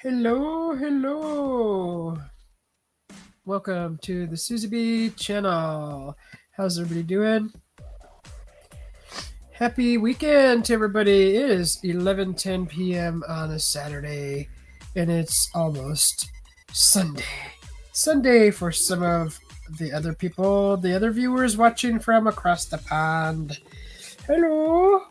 Hello, hello. Welcome to the Susie B channel. How's everybody doing? Happy weekend to everybody. It is 11:10 p.m. on a Saturday and it's almost Sunday. Sunday for some of the other people, the other viewers watching from across the pond. Hello.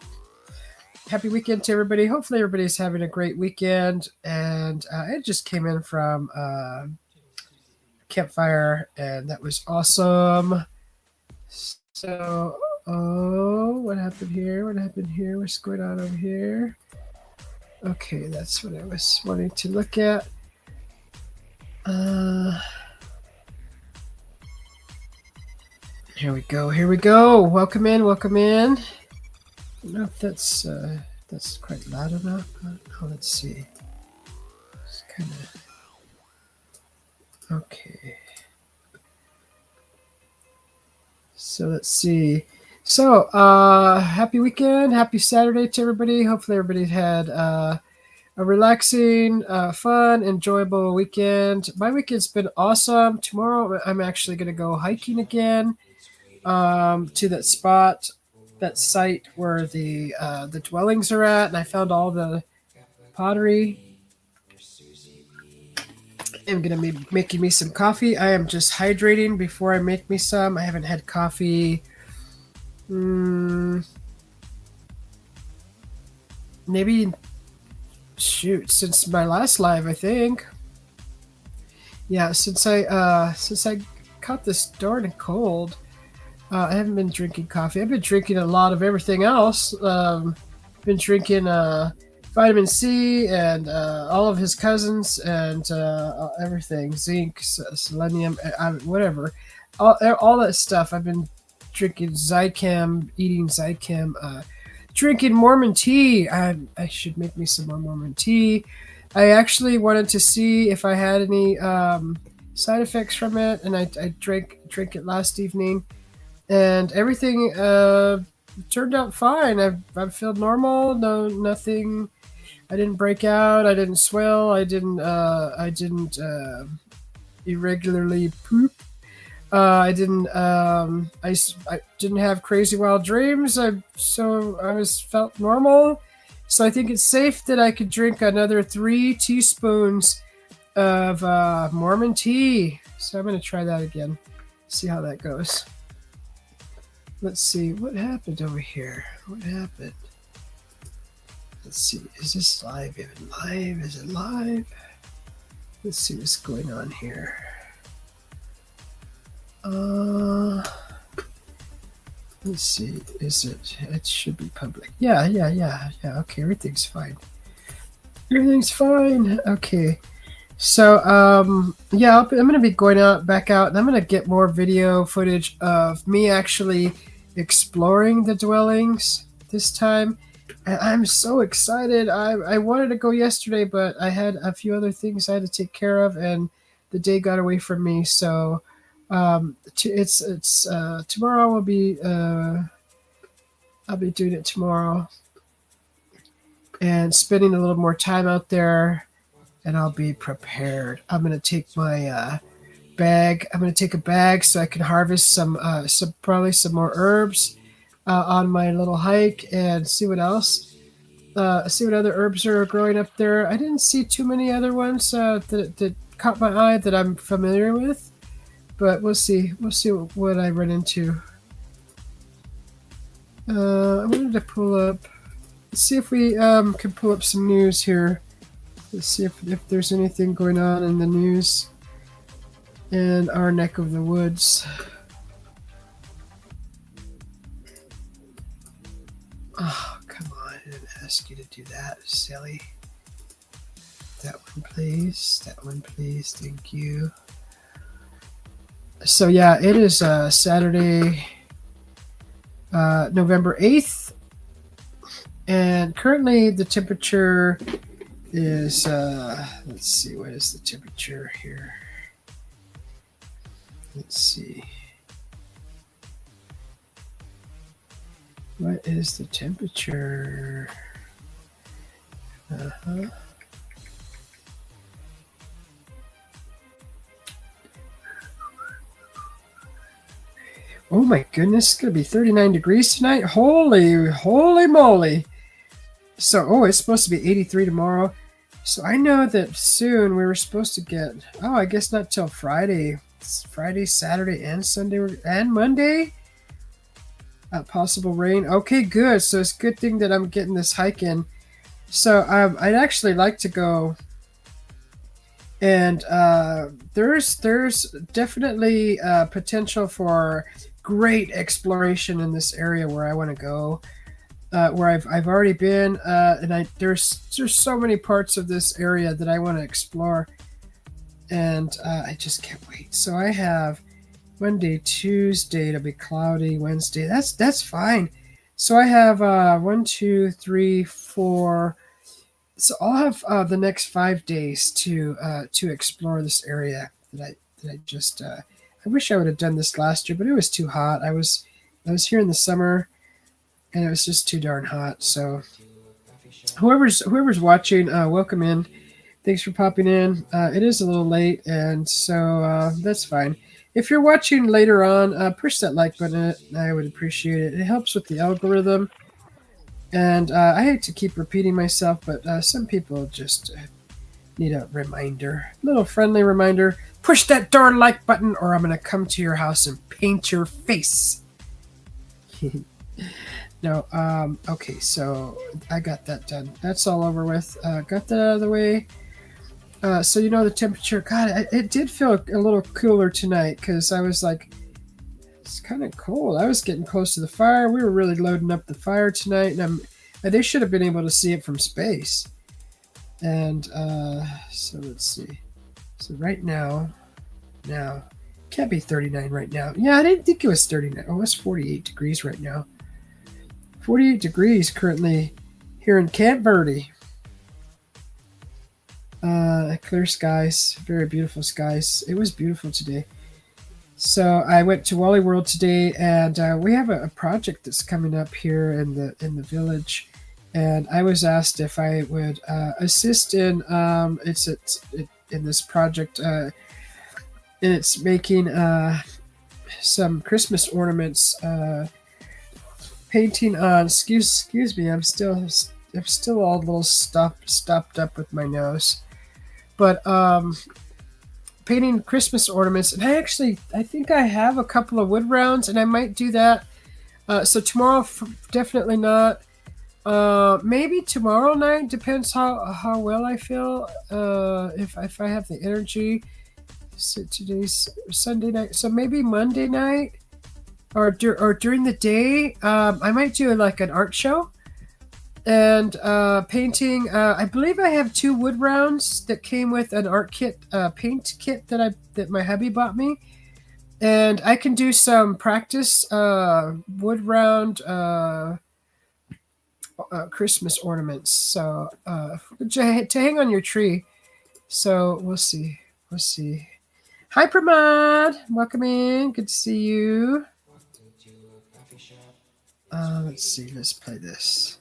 Happy weekend to everybody. Hopefully everybody's having a great weekend. And I just came in from campfire, and that was awesome. So, oh, what happened here? What happened here? What's going on over here? Okay, that's what I was wanting to look at. Uh, Here we go. Here we go. Welcome in. Welcome in. I don't know if that's quite loud enough. Oh, let's see. It's kind of okay. So let's see. So, happy weekend, happy Saturday to everybody. Hopefully, everybody had a relaxing, fun, enjoyable weekend. My weekend's been awesome. Tomorrow, I'm actually going to go hiking again to that spot, that site where the dwellings are at, and I found all the pottery. I'm going to be making me some coffee. I am just hydrating before I make me some. I haven't had coffee. Maybe shoot since my last live, I think. Yeah, since I caught this darn cold, I haven't been drinking coffee. I've been drinking a lot of everything else. Been drinking vitamin C and all of his cousins and everything, zinc, selenium, whatever, all that stuff. I've been drinking Zycam, eating Zycam, drinking Mormon tea. I should make me some more Mormon tea. I actually wanted to see if I had any side effects from it, and I drank it last evening, and everything turned out fine. I feel normal. No, nothing. I didn't break out. I didn't swell. I didn't irregularly poop. I didn't have crazy wild dreams. I was felt normal. So I think it's safe that I could drink another 3 teaspoons of Mormon tea. So I'm gonna try that again. See how that goes. Let's see what happened over here. What happened? Let's see. Is this live? Even live? Is it live? Let's see what's going on here. Let's see. Is it? It should be public. Yeah. Okay, everything's fine. Everything's fine. Okay. So, yeah, I'm gonna be going back out, and I'm gonna get more video footage of me actually exploring the dwellings this time. And I'm so excited. I wanted to go yesterday, but I had a few other things I had to take care of, and the day got away from me. So, it's tomorrow. I'll be doing it tomorrow and spending a little more time out there, and I'll be prepared. I'm gonna take my bag. I'm gonna take a bag so I can harvest probably some more herbs on my little hike, and see what else. See what other herbs are growing up there. I didn't see too many other ones that caught my eye that I'm familiar with, but we'll see. We'll see what I run into. I wanted to pull up. Let's see if we can pull up some news here. Let's see if there's anything going on in the news in our neck of the woods. Oh, come on. I didn't ask you to do that, silly. That one, please. That one, please. Thank you. So, yeah, it is Saturday, November 8th. And currently the temperature is, let's see, what is the temperature here? Let's see. What is the temperature? Oh my goodness, it's gonna be 39 degrees tonight. Holy moly! So, it's supposed to be 83 tomorrow. So I know that soon we were supposed to get. Oh, I guess not till Friday. It's Friday, Saturday, and Sunday, and Monday. Possible rain. Okay, good. So it's a good thing that I'm getting this hike in. So I'd actually like to go, and there's definitely potential for great exploration in this area where I want to go. Where I've already been, and there's so many parts of this area that I want to explore, and I just can't wait. So I have Monday, Tuesday, it'll be cloudy. Wednesday, that's fine. So I have 1, 2, 3, 4. So I'll have the next 5 days to explore this area that I just. I wish I would have done this last year, but it was too hot. I was here in the summer, and it was just too darn hot. So whoever's watching, welcome in. Thanks for popping in. It is a little late, and so that's fine. If you're watching later on, push that like button. I would appreciate it. It helps with the algorithm. And I hate to keep repeating myself, but some people just need a reminder, little friendly reminder. Push that darn like button, or I'm gonna come to your house and paint your face. No, okay, so I got that done. That's all over with. Got that out of the way. So the temperature. God, it did feel a little cooler tonight because I was like, it's kind of cold. I was getting close to the fire. We were really loading up the fire tonight, and they should have been able to see it from space. And so let's see. So right now, can't be 39 right now. Yeah, I didn't think it was 39. Oh, it's 48 degrees right now. 48 degrees currently here in Camp Verde. Clear skies, very beautiful skies. It was beautiful today. So I went to Wally World today, and we have a project that's coming up here in the village, and I was asked if I would assist in in this project, and it's making some Christmas ornaments, painting on. Excuse me, I'm still all a little stopped up with my nose, but painting Christmas ornaments, and I think I have a couple of wood rounds, and I might do that. So tomorrow, definitely not. Maybe tomorrow night, depends how well I feel. If I have the energy. So today's Sunday night, so maybe Monday night, or during the day, I might do like an art show. And painting, I believe I have 2 wood rounds that came with an art kit, paint kit that my hubby bought me, and I can do some practice wood round Christmas ornaments. So to hang on your tree. So we'll see. Hi, Pramod. Welcome in. Good to see you. Let's see. Let's play this.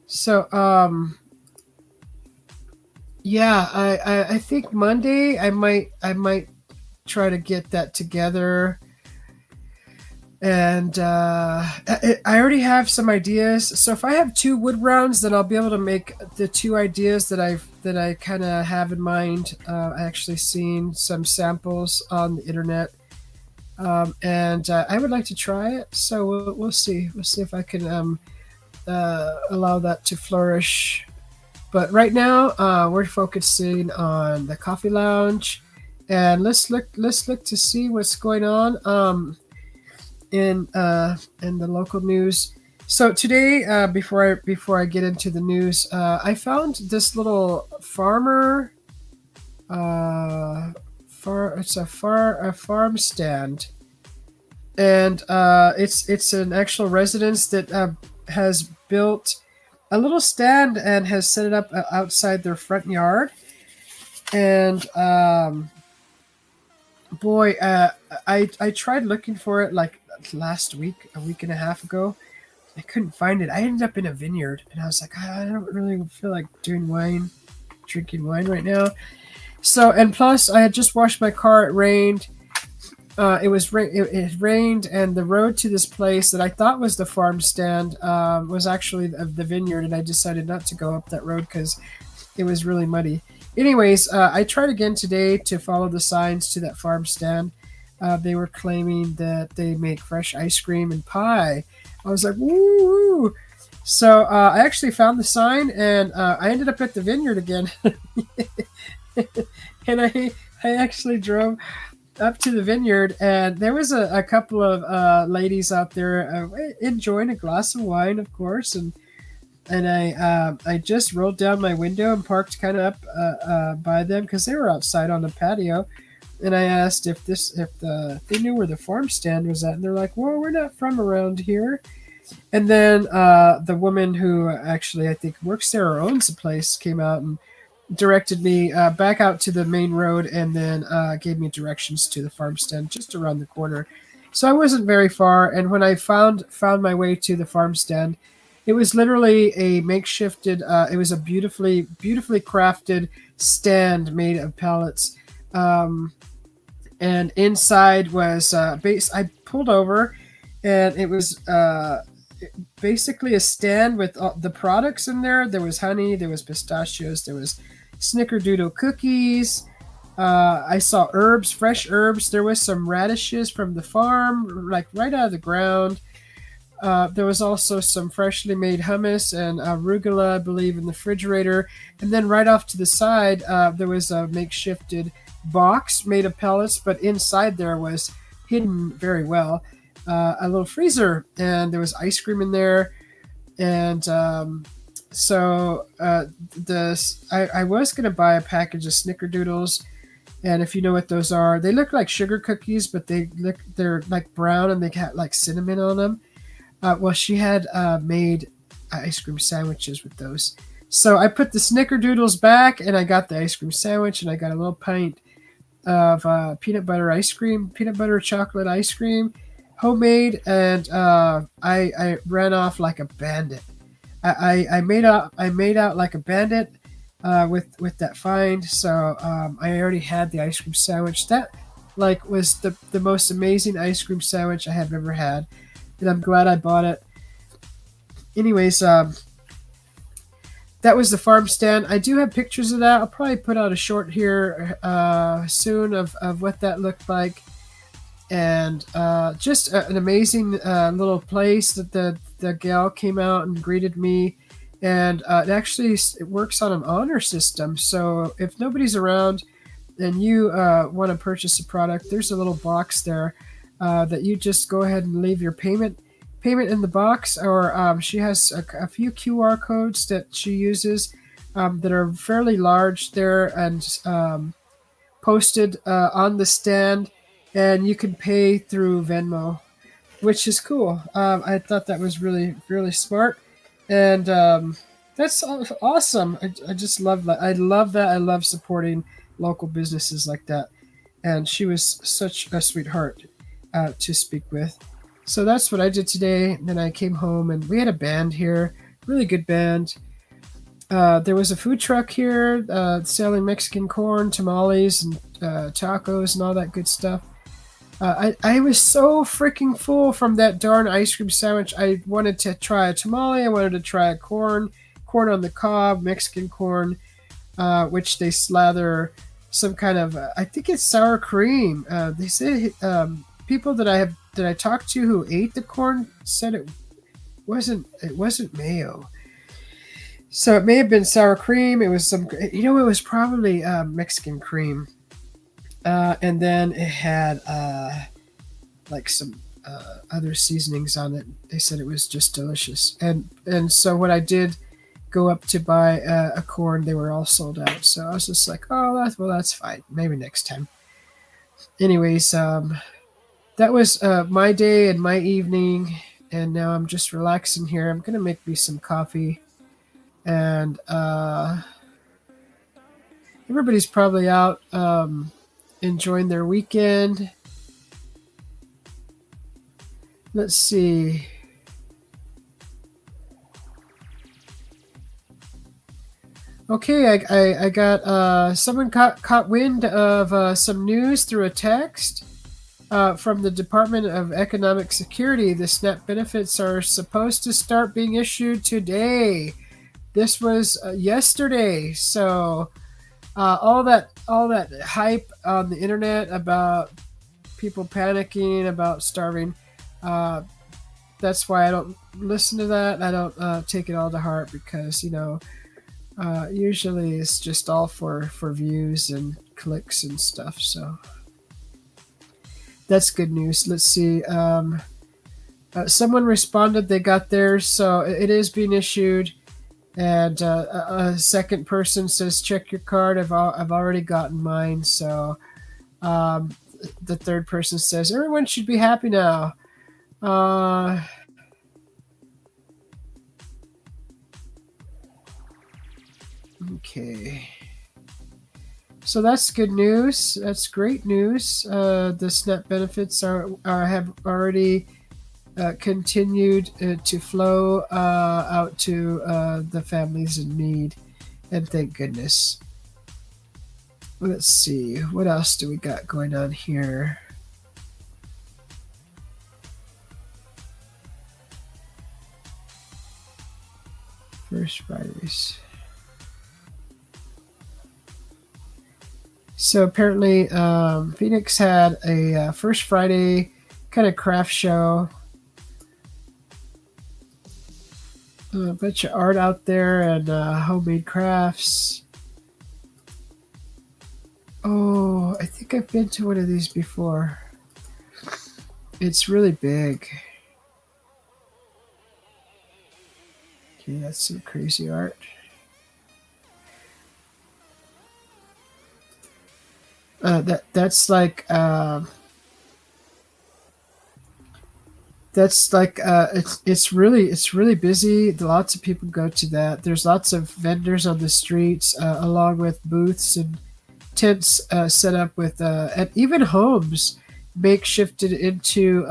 So, yeah, I think Monday I might try to get that together, and I already have some ideas. So if I have 2 wood rounds, then I'll be able to make the 2 ideas that I kind of have in mind. I actually seen some samples on the internet, and I would like to try it. So we'll see. We'll see if I can allow that to flourish. But right now, we're focusing on the coffee lounge, and let's look to see what's going on in the local news. So today, before I get into the news, I found this little farmer. It's a farm stand, and it's an actual residence that has built a little stand and has set it up outside their front yard. And boy, I tried looking for it like last week, a week and a half ago. I couldn't find it. I ended up in a vineyard, and I was like, I don't really feel like drinking wine right now. So, and plus, I had just washed my car. It rained. it rained, and the road to this place that I thought was the farm stand was actually the vineyard, and I decided not to go up that road because it was really muddy. Anyways, I tried again today to follow the signs to that farm stand. They were claiming that they make fresh ice cream and pie. I was like, woo! So I actually found the sign, and I ended up at the vineyard again. And I actually drove up to the vineyard, and there was a couple of ladies out there enjoying a glass of wine, of course, and I just rolled down my window and parked kind of up by them because they were outside on the patio, and I asked if they knew where the farm stand was at, and they're like, "Well, we're not from around here." And then the woman who actually I think works there or owns the place came out and directed me back out to the main road, and then gave me directions to the farm stand just around the corner. So I wasn't very far, and when I found my way to the farm stand, it was literally a makeshifted. It was a beautifully crafted stand made of pallets, and inside was base. I pulled over, and it was basically a stand with all the products in there. There was honey, there was pistachios, there was snickerdoodle cookies. I saw herbs, fresh herbs. There was some radishes from the farm, like right out of the ground. There was also some freshly made hummus and arugula, I believe, in the refrigerator. And then right off to the side, there was a makeshifted box made of pellets, but inside there was hidden very well a little freezer, and there was ice cream in there. And so I was going to buy a package of snickerdoodles, and if you know what those are, they look like sugar cookies, but they're like brown and they got like cinnamon on them. Well, she had made ice cream sandwiches with those. So I put the snickerdoodles back, and I got the ice cream sandwich, and I got a little pint of peanut butter ice cream, peanut butter chocolate ice cream, homemade, and I ran off like a bandit. I made out like a bandit with that find. So I already had the ice cream sandwich. That like was the most amazing ice cream sandwich I have ever had, and I'm glad I bought it. Anyways, that was the farm stand. I do have pictures of that. I'll probably put out a short here soon of what that looked like. And just an amazing little place that the gal came out and greeted me. And it works on an honor system. So if nobody's around and you want to purchase a product, there's a little box there that you just go ahead and leave your payment in the box, or she has a few QR codes that she uses that are fairly large there, and posted on the stand, and you can pay through Venmo, which is cool. I thought that was really, really smart, and that's awesome. I just love that. I love that. I love supporting local businesses like that, and she was such a sweetheart to speak with. So that's what I did today. Then I came home, and we had a band here, really good band. There was a food truck here selling Mexican corn, tamales, and tacos, and all that good stuff. I was so freaking full from that darn ice cream sandwich. I wanted to try a tamale. I wanted to try a corn on the cob, Mexican corn, which they slather some kind of, I think it's sour cream. They say people that I talked to who ate the corn said it wasn't mayo. So it may have been sour cream. It was it was probably Mexican cream. And then it had like some other seasonings on it. They said it was just delicious. And so when I did go up to buy a corn, they were all sold out. So I was just like, oh, that's fine. Maybe next time. Anyways, that was my day and my evening. And now I'm just relaxing here. I'm going to make me some coffee. And everybody's probably out enjoying their weekend. Let's see. Okay, I got someone caught wind of some news through a text. from the Department of Economic Security. The SNAP benefits are supposed to start being issued today. This was yesterday. So all that hype on the internet about people panicking about starving. Uh, that's why I don't listen to that. I don't take it all to heart because usually it's just all for views and clicks and stuff. So that's good news. Let's see. Someone responded they got theirs, so it is being issued. And a second person says check your card. I've already gotten mine. So um, the third person says everyone should be happy now. Uh, okay. So that's good news. That's great news. The SNAP benefits are have already continued to flow out to the families in need, and thank goodness. Let's see, what else do we got going on here? First Fridays. So apparently, Phoenix had a First Friday kind of craft show. A bunch of art out there and homemade crafts. Oh, I think I've been to one of these before. It's really big. Okay, that's some crazy art. That's like it's really busy. Lots of people go to that. There's lots of vendors on the streets, along with booths and tents set up with and even homes makeshifted into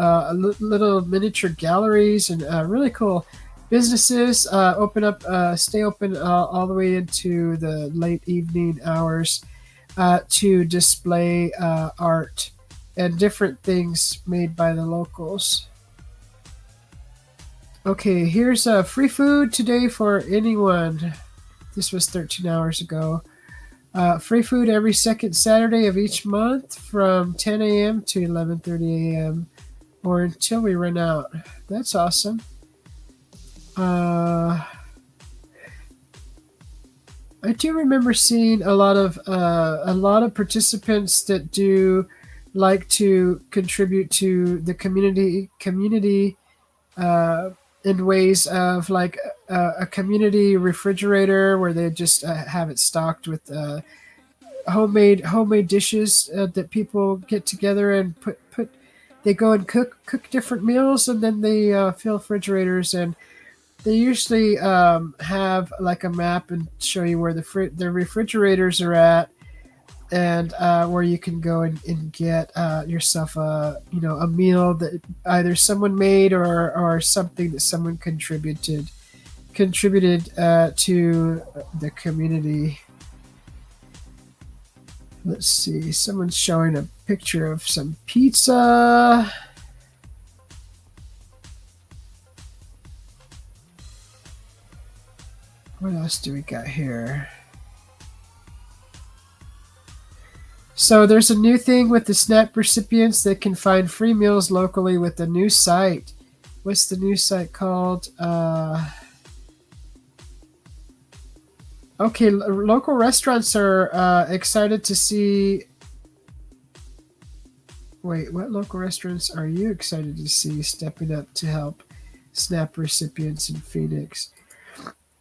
little miniature galleries and really cool businesses open up stay open all the way into the late evening hours to display art and different things made by the locals. Okay, here's free food today for anyone. This was 13 hours ago. Free food every second Saturday of each month from 10 a.m. to 11:30 a.m. or until we run out. That's awesome. Uh, I do remember seeing a lot of participants that do like to contribute to the community uh, in ways of like a community refrigerator where they just have it stocked with homemade dishes that people get together and put they go and cook different meals and then they fill refrigerators and they usually have like a map and show you where the refrigerators are at and where you can go and get yourself a meal that either someone made or something that someone contributed to the community. Let's see, someone's showing a picture of some pizza. What else do we got here? So there's a new thing with the SNAP recipients that can find free meals locally with the new site. What's the new site called? Okay, local restaurants are excited to see. Wait, what local restaurants are you excited to see stepping up to help SNAP recipients in Phoenix?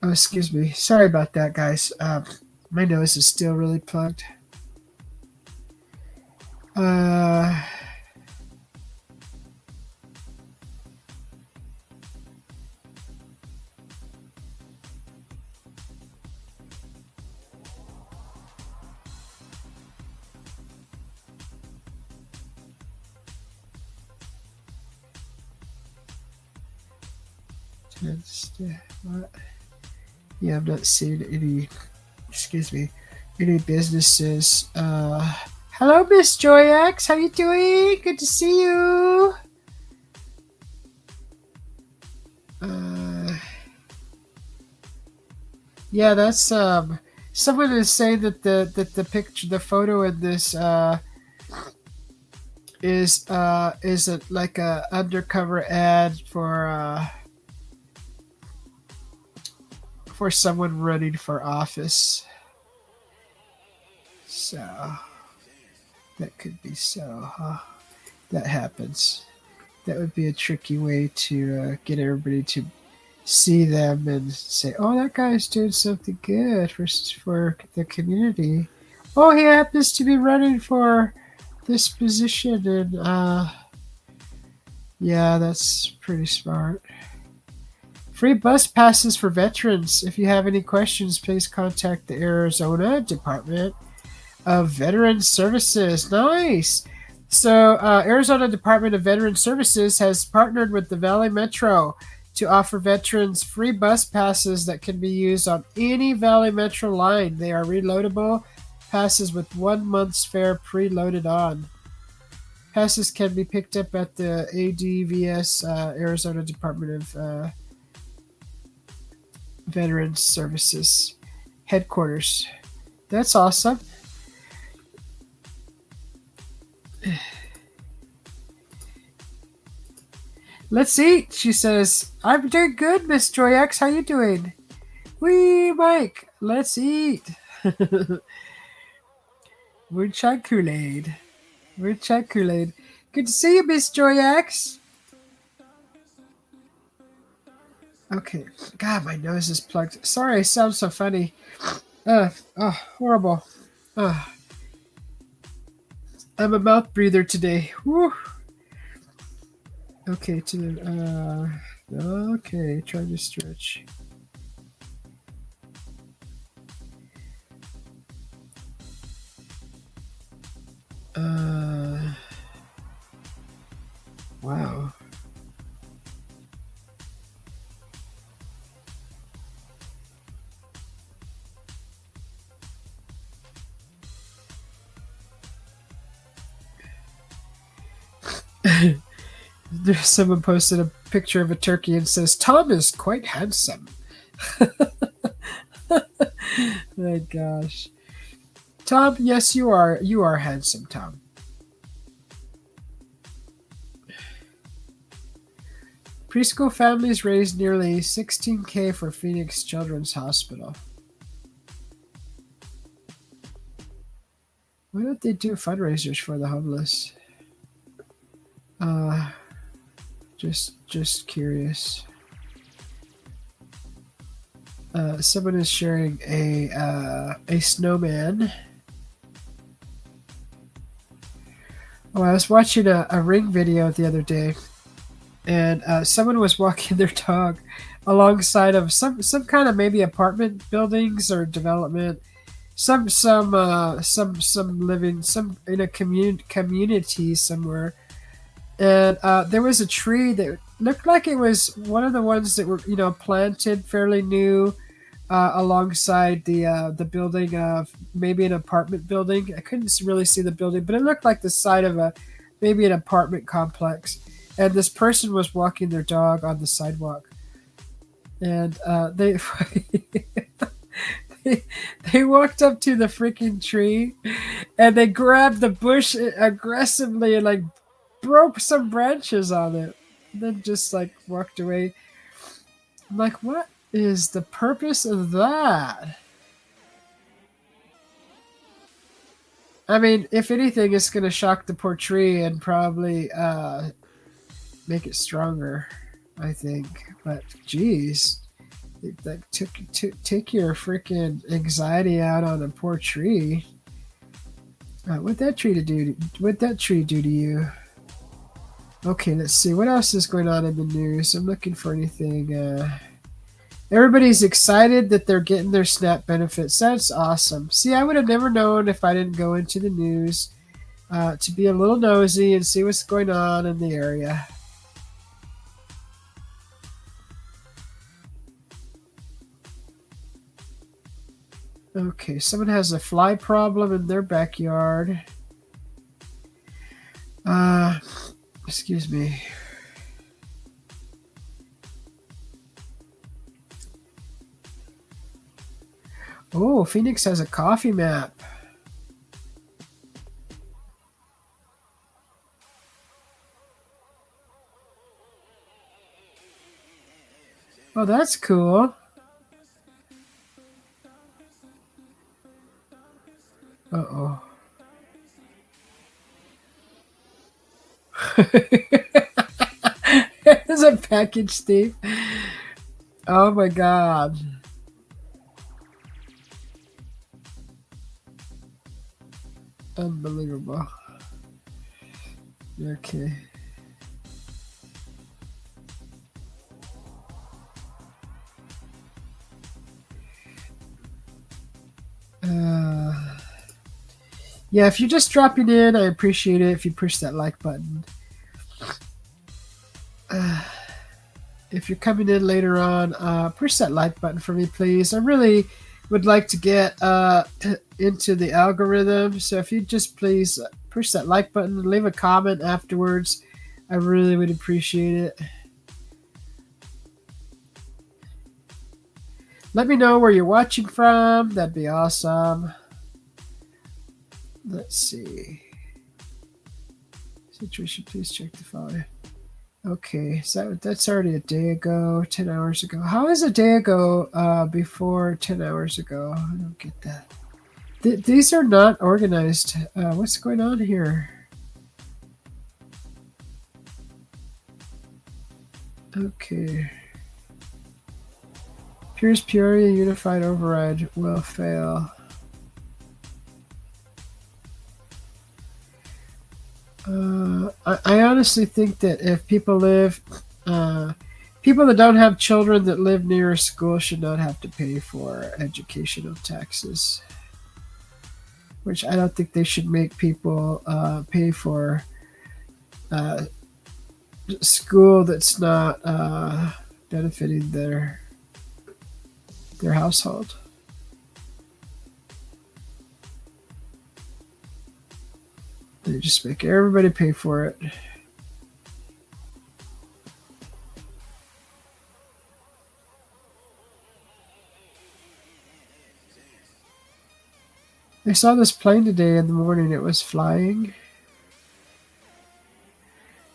Oh, excuse me. Sorry about that, guys. My nose is still really plugged. Uh, what? Yeah, I'm not seeing any. Excuse me. Any businesses Hello, Miss Joy X. How you doing? Good to see you. Uh, yeah, that's Someone is saying that the picture, the photo in this is it like a undercover ad for someone running for office. So that could be so. Huh? That happens. That would be a tricky way to get everybody to see them and say, "Oh, that guy's doing something good for the community." Oh, he happens to be running for this position, and yeah, that's pretty smart. Free bus passes for veterans. If you have any questions, please contact the Arizona Department of Veteran Services. Nice. So, Arizona Department of Veteran Services has partnered with the Valley Metro to offer veterans free bus passes that can be used on any Valley Metro line. They are reloadable passes with 1 month's fare preloaded on. Passes can be picked up at the ADVS, Arizona Department of Veterans Services headquarters. That's awesome. Let's eat, she says. I'm doing good, Miss Joy X. How you doing? Wee, Mike. Let's eat. Moonshine Kool-Aid. Moonshine Kool-Aid. Good to see you, Miss Joy X. Okay. God, my nose is plugged. Sorry, I sound so funny. Horrible. I'm a mouth breather today. Woo. Okay, okay, trying to stretch. Wow. There's someone posted a picture of a turkey and says, Tom is quite handsome. My gosh. Tom, yes, you are. You are handsome, Tom. Preschool families raised nearly $16K for Phoenix Children's Hospital. Why don't they do fundraisers for the homeless? Just curious. Someone is sharing a snowman. Oh, I was watching a Ring video the other day, and someone was walking their dog alongside of some kind of maybe apartment buildings or development, some living some in a community somewhere, and there was a tree that looked like it was one of the ones that were planted fairly new alongside the building of maybe an apartment building. I couldn't really see the building, but it looked like the side of maybe an apartment complex. And this person was walking their dog on the sidewalk, and they walked up to the freaking tree, and they grabbed the bush aggressively and like broke some branches on it, and then just like walked away. I'm like, what is the purpose of that? I mean, if anything, it's going to shock the poor tree and probably make it stronger, I think. But geez, like take your freaking anxiety out on a poor tree. What that tree to do? What that tree do to you? Okay, let's see what else is going on in the news. I'm looking for anything. Everybody's excited that they're getting their SNAP benefits. That's awesome. See, I would have never known if I didn't go into the news to be a little nosy and see what's going on in the area. Okay, someone has a fly problem in their backyard. Uh, excuse me. Oh, Phoenix has a coffee map. Oh, that's cool. Uh-oh. There's a package, Steve. Oh my god. Unbelievable. Okay. Uh, yeah, if you're just dropping in, I appreciate it if you push that like button. If you're coming in later on, push that like button for me, please. I really would like to get into the algorithm. So if you just please push that like button, leave a comment afterwards. I really would appreciate it. Let me know where you're watching from. That'd be awesome. Let's see. Situation, please check the following. Okay, so that's already a day ago, 10 hours ago. How is a day ago before 10 hours ago? I don't get that. These are not organized. What's going on here? Okay. Pierce Peoria Unified Override will fail. I honestly think that if people people that don't have children that live near a school should not have to pay for educational taxes. Which I don't think they should make people pay for school that's not benefiting their household. They just make everybody pay for it. I saw this plane today in the morning. It was flying.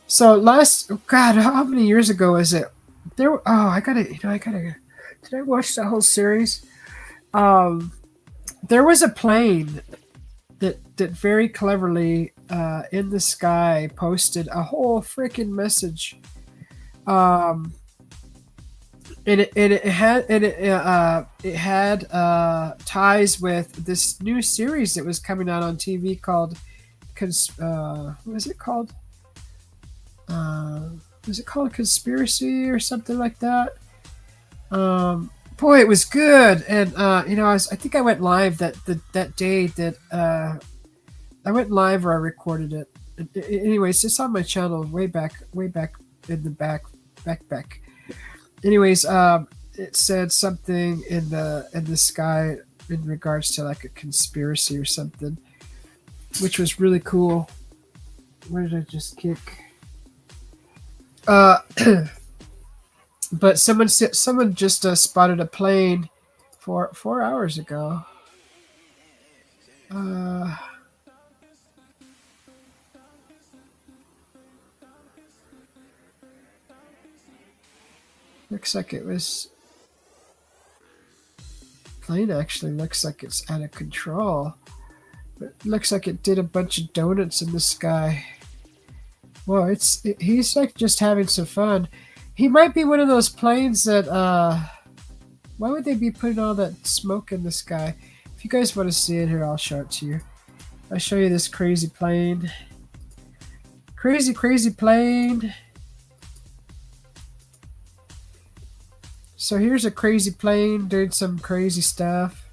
So God, how many years ago is it? I gotta. Did I watch the whole series? Um, there was a plane that very cleverly in the sky posted a whole freaking message. Um, it had ties with this new series that was coming out on TV called what was it called? Was it called Conspiracy or something like that? Boy, it was good, and I think I went live that day that I went live or I recorded it. Anyways, it's on my channel way back in the back. Anyways, it said something in the sky in regards to like a conspiracy or something, which was really cool. Where did I just kick? Uh, but someone just spotted a plane 4 hours ago. Uh, looks like it was plane actually looks like it's out of control. But it looks like it did a bunch of donuts in the sky. Well, he's like just having some fun. He might be one of those planes that why would they be putting all that smoke in the sky? If you guys want to see it here, I'll show it to you. I'll show you this crazy plane. Crazy plane. So here's a crazy plane doing some crazy stuff.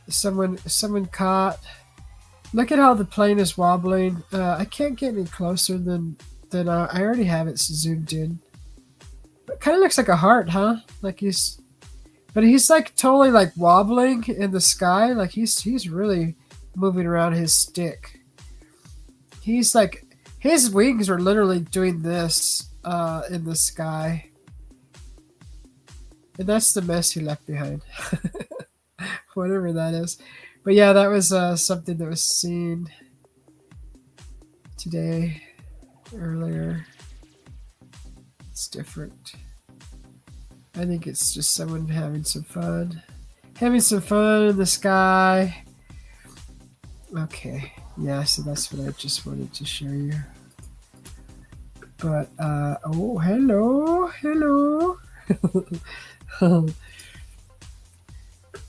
Someone caught. Look at how the plane is wobbling. I can't get any closer than I already have it zoomed in. It kind of looks like a heart, huh? Like he's like totally like wobbling in the sky. Like he's really moving around his stick. He's like His wings are literally doing this in the sky, and that's the mess he left behind. Whatever that is. But yeah, that was something that was seen today, earlier. It's different. I think it's just someone having some fun. Having some fun in the sky. Okay. Yeah, so that's what I just wanted to show you. But, oh, hello. Hello.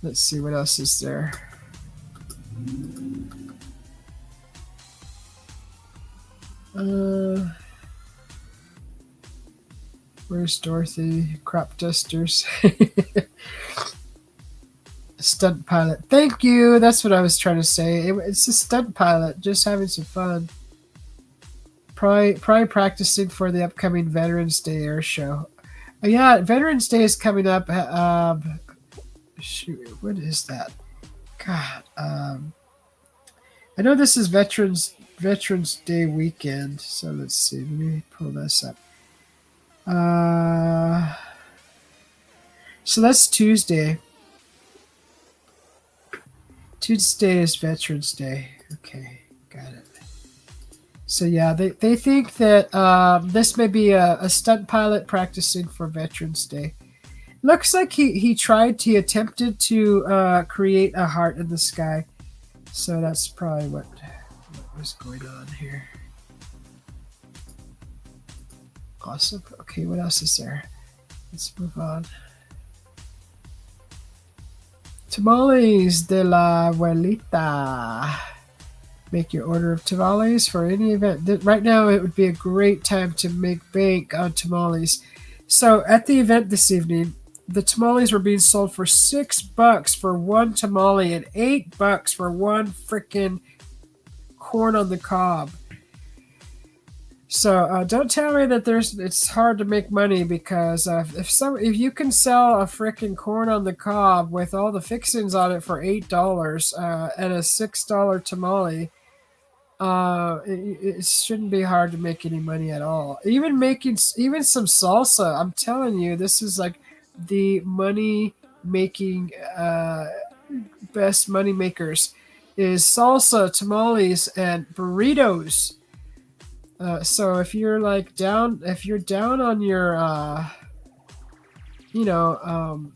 Let's see what else is there. Where's Dorothy? Crop dusters. Stunt pilot. Thank you. That's what I was trying to say. It's a stunt pilot, just having some fun. Probably practicing for the upcoming Veterans Day air show. Yeah, Veterans Day is coming up. Shoot, what is that? God. I know this is Veterans Day weekend. So let's see. Let me pull this up. So that's Tuesday. Tuesday is Veterans Day. Okay, got it. So yeah, they think that this may be a stunt pilot practicing for Veterans Day. Looks like he attempted to create a heart in the sky. So that's probably what was going on here. Awesome. Okay, what else is there? Let's move on. Tamales de la Abuelita. Make your order of tamales for any event. Right now, it would be a great time to make bank on tamales. So at the event this evening, the tamales were being sold for $6 for one tamale and $8 for one freaking corn on the cob. So don't tell me that it's hard to make money, because if you can sell a freaking corn on the cob with all the fixings on it for $8 and a $6 tamale, it shouldn't be hard to make any money at all. Even some salsa, I'm telling you, this is like the money making best money makers is salsa, tamales, and burritos. So if you're down on your, and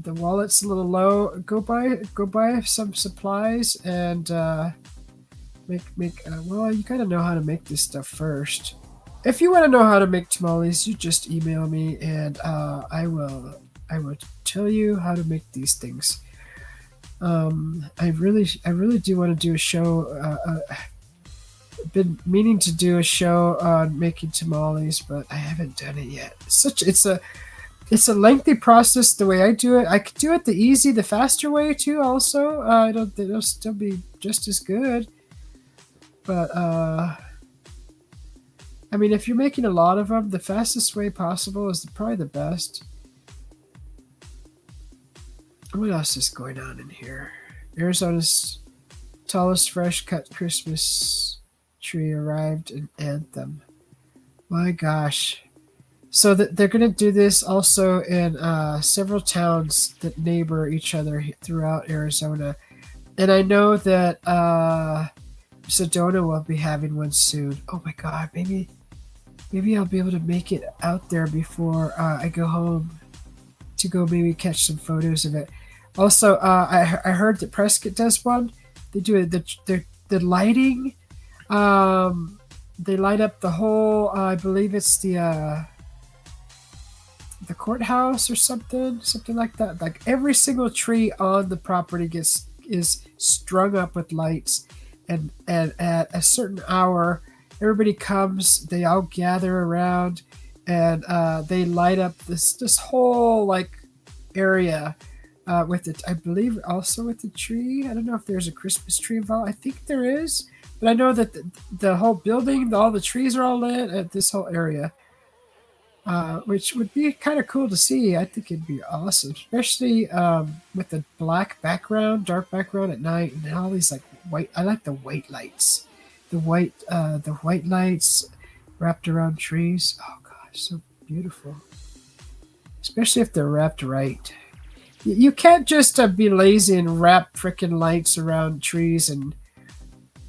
the wallet's a little low, go buy some supplies and make. Well, you gotta know how to make this stuff first. If you want to know how to make tamales, you just email me and I will tell you how to make these things. I really do want to do a show. Been meaning to do a show on making tamales, but I haven't done it yet. It's a lengthy process the way I do it. I could do it the faster way too. Also, it'll still be just as good. But I mean, if you're making a lot of them, the fastest way possible is probably the best. What else is going on in here? Arizona's tallest fresh cut Christmas tree arrived in Anthem. My gosh. So they're going to do this also in several towns that neighbor each other throughout Arizona. And I know that Sedona will be having one soon. Oh my God, maybe I'll be able to make it out there before I go home to go maybe catch some photos of it. Also, I heard that Prescott does one. They do the lighting. They light up the whole. I believe it's the courthouse or something like that. Like every single tree on the property is strung up with lights, and at a certain hour, everybody comes. They all gather around, and they light up this whole area. With it, I believe also with the tree. I don't know if there's a Christmas tree involved. I think there is, but I know that the whole building, all the trees are all lit at this whole area, which would be kind of cool to see. I think it'd be awesome, especially with the dark background at night, and all these white. I like the white lights. the white lights wrapped around trees. Oh gosh, so beautiful. Especially if they're wrapped right. You can't just be lazy and wrap freaking lights around trees, and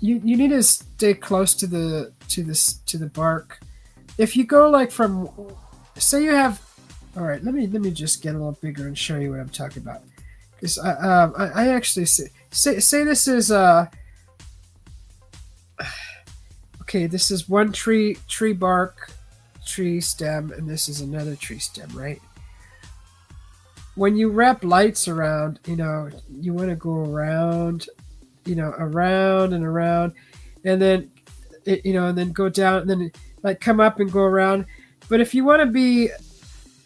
you need to stay close to the bark. If you go like from, say you have, all right, let me just get a little bigger and show you what I'm talking about. Because I actually say this is okay. This is one tree bark, tree stem, and this is another tree stem, right? When you wrap lights around, you want to go around, around and around, and then and then go down, and then like come up and go around. But if you want to be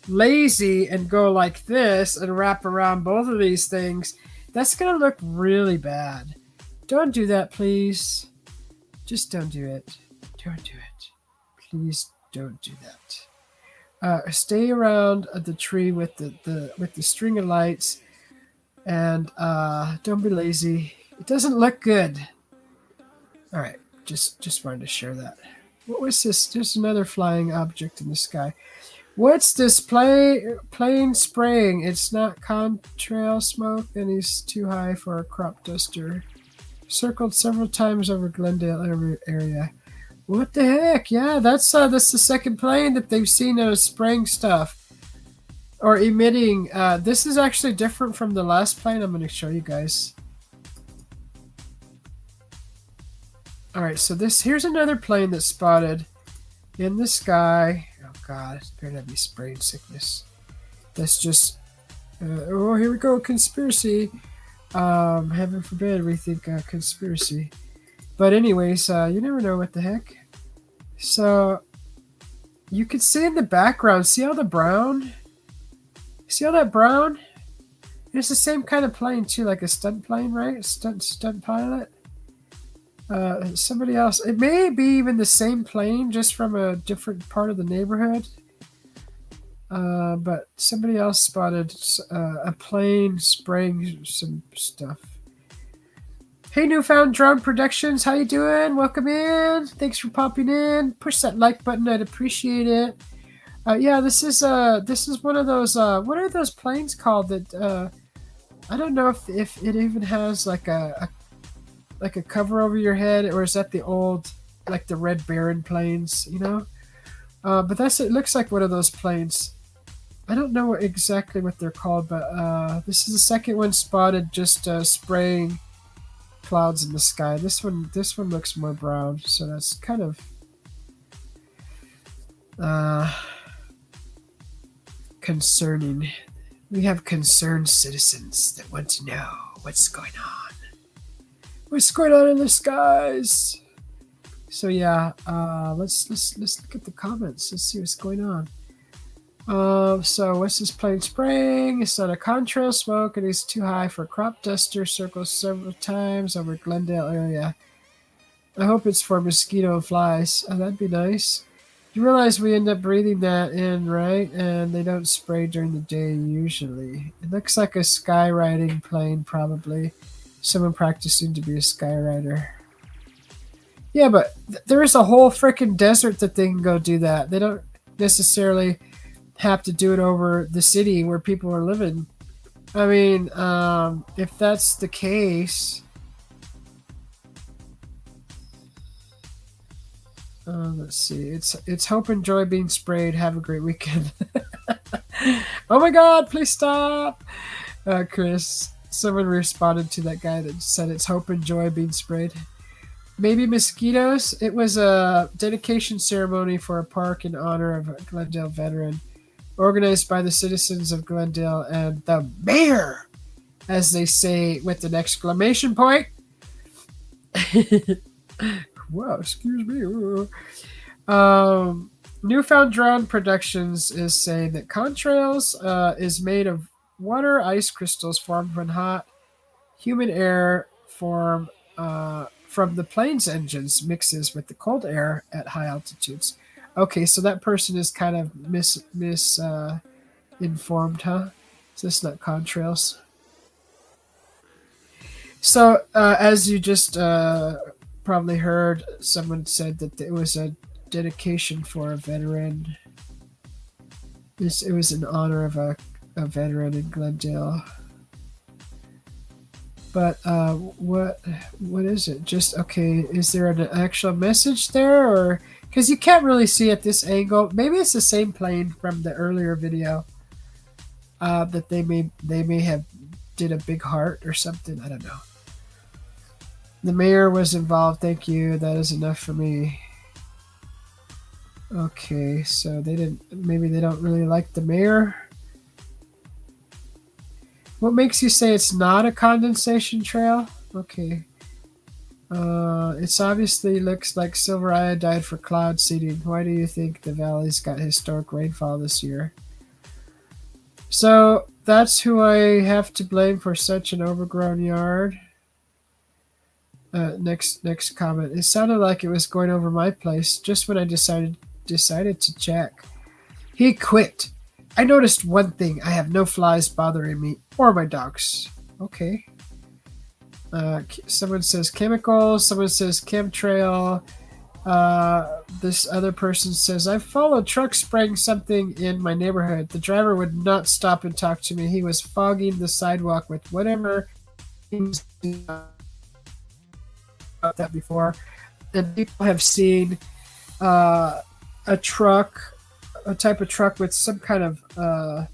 lazy and go like this and wrap around both of these things, that's gonna look really bad. Don't do that, please. Just don't do it. Don't do it. Please don't do that. Stay around the tree with the string of lights, and don't be lazy. It doesn't look good. All right, just wanted to share that. What was this? There's another flying object in the sky. What's this plane spraying? It's not contrail smoke, and he's too high for a crop duster. Circled several times over Glendale area. What the heck? Yeah, that's the second plane that they've seen spraying stuff or emitting. This is actually different from the last plane. I'm going to show you guys. All right, so here's another plane that's spotted in the sky. Oh God, it's better not be spraying sickness. That's just. Oh, here we go. Conspiracy. Heaven forbid we think conspiracy. But anyways, you never know what the heck. So you can see in the background, see all the brown? See all that brown? It's the same kind of plane too, like a stunt plane, right? Stunt pilot. Somebody else. It may be even the same plane, just from a different part of the neighborhood. But somebody else spotted a plane spraying some stuff. Hey, Newfound Drone Productions, how you doing? Welcome in. Thanks for popping in. Push that like button. I'd appreciate it. Yeah, this is one of those. What are those planes called? That I don't know if it even has like a cover over your head, or is that the old, like the Red Baron planes? But it looks like one of those planes. I don't know exactly what they're called, but this is the second one spotted just spraying clouds in the sky. This one looks more brown, so that's kind of concerning. We have concerned citizens that want to know what's going on. What's going on in the skies? So yeah, let's look at the comments. Let's see what's going on. So what's this plane spraying? It's not a contrail smoke, and it's too high for a crop duster. Circles several times over Glendale area. I hope it's for mosquito and flies. Oh, that'd be nice. You realize we end up breathing that in, right? And they don't spray during the day usually. It looks like a skywriting plane, probably. Someone practicing to be a skyrider. Yeah, but there is a whole freaking desert that they can go do that. They don't necessarily have to do it over the city where people are living. I mean, if that's the case, let's see. It's hope and joy being sprayed. Have a great weekend. Oh my God! Please stop, Chris. Someone responded to that guy that said it's hope and joy being sprayed. Maybe mosquitoes. It was a dedication ceremony for a park in honor of a Glendale veteran, organized by the citizens of Glendale and the mayor, as they say with an exclamation point. Wow, excuse me. Newfound Drone Productions is saying that contrails is made of water ice crystals formed when hot human air from the plane's engines mixes with the cold air at high altitudes. Okay, so that person is kind of informed, huh? So it's not contrails. So as you just probably heard someone said that it was a dedication for a veteran. It was in honor of a veteran in Glendale. But what is it? Just okay. Is there an actual message there, or because you can't really see at this angle? Maybe it's the same plane from the earlier video. That they may have did a big heart or something. I don't know. The mayor was involved. Thank you. That is enough for me. Okay, so they didn't. Maybe they don't really like the mayor. What makes you say it's not a condensation trail? Okay. It's obviously looks like silver iodide for cloud seeding. Why do you think the valley's got historic rainfall this year? So that's who I have to blame for such an overgrown yard. Next comment. It sounded like it was going over my place just when I decided to check. He quit. I noticed one thing. I have no flies bothering me or my dogs. Okay. Someone says chemicals. Someone says chemtrail. This other person says, I followed trucks spraying something in my neighborhood. The driver would not stop and talk to me. He was fogging the sidewalk with whatever he was doing. About that before. And people have seen a type of truck with some kind of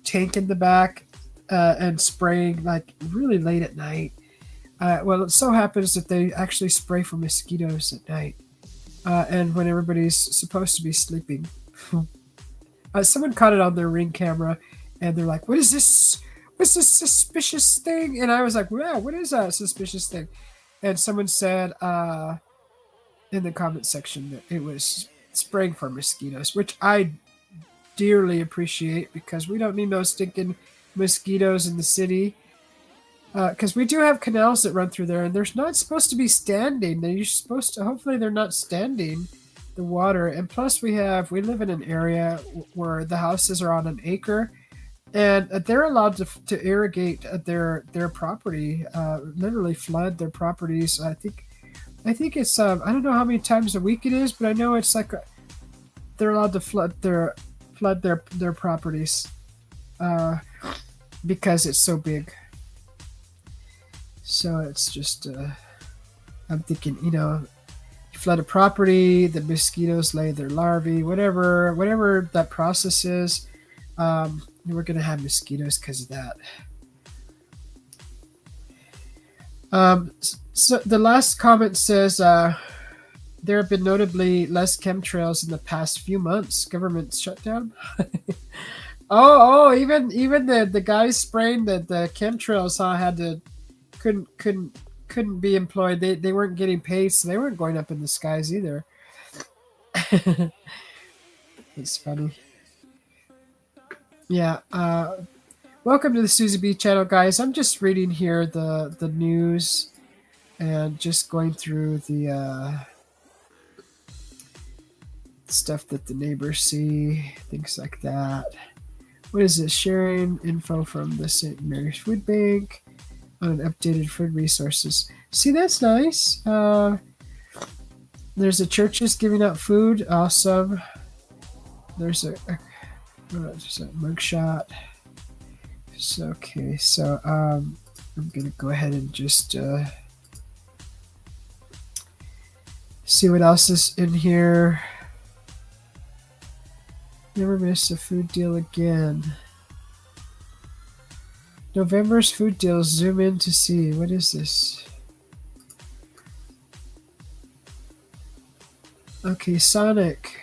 tank in the back and spraying like really late at night. Well, it so happens that they actually spray for mosquitoes at night and when everybody's supposed to be sleeping. Someone caught it on their Ring camera and they're like, what is this? What's this suspicious thing? And I was like, wow, what is that suspicious thing? And someone said in the comment section that it was spraying for mosquitoes, which I dearly appreciate because we don't need no stinking mosquitoes in the city. Because we do have canals that run through there, and they're not supposed to be standing. They're supposed to. Hopefully, they're not standing the water. And plus, we live in an area where the houses are on an acre, and they're allowed to irrigate their property, literally flood their properties. I think it's I don't know how many times a week it is, but I know it's like they're allowed to flood their properties because it's so big. So it's just I'm thinking, you flood a property, the mosquitoes lay their larvae, whatever that process is. We're gonna have mosquitoes because of that. So the last comment says there have been notably less chemtrails in the past few months. Government shutdown. Even the guys spraying the chemtrails had to couldn't be employed. They weren't getting paid, so they weren't going up in the skies either. It's funny. Yeah. Welcome to the Susie B channel, guys. I'm just reading here the news and just going through the stuff that the neighbors see, things like that. What is this? Sharing info from the St. Mary's Food Bank on updated food resources. See, that's nice. There's a churches giving out food. Awesome. There's a mugshot. So, okay, so I'm gonna go ahead and just see what else is in here. Never miss a food deal again. November's food deals. Zoom in to see. What is this? Okay, Sonic.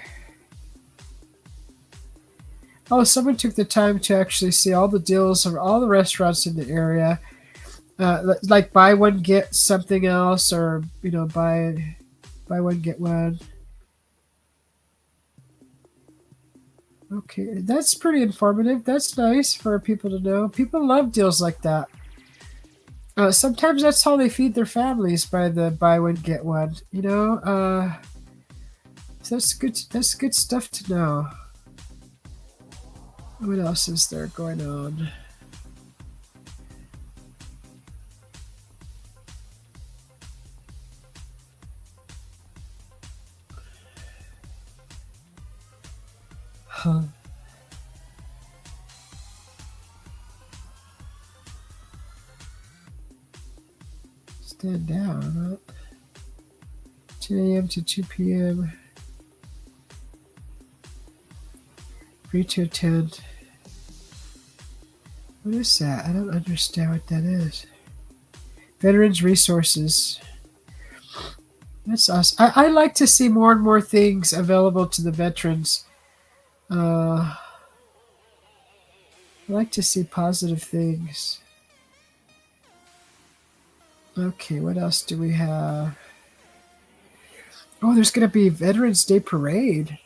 Oh, someone took the time to actually see all the deals of all the restaurants in the area. Like buy one, get something else, or, buy one, get one. Okay, that's pretty informative. That's nice for people to know. People love deals like that. Sometimes that's how they feed their families, by the buy one get one. So that's good. That's good stuff to know. What else is there going on? Stand down. 10 a.m. to 2 p.m. Free to attend. What is that? I don't understand what that is. Veterans Resources. That's awesome. I like to see more and more things available to the veterans. I like to see positive things. Okay, what else do we have? Oh, there's going to be Veterans Day Parade.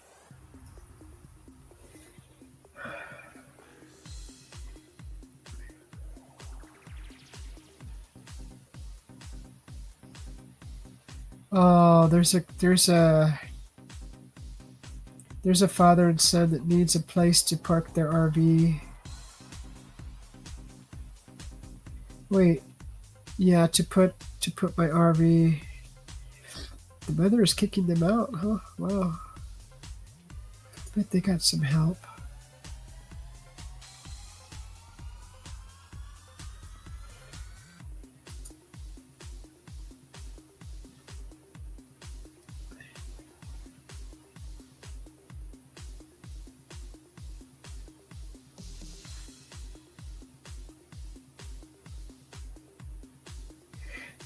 Oh, there's a father and son that needs a place to park their RV. Wait, yeah, to put my RV. The mother is kicking them out, huh? Wow. Bet they got some help.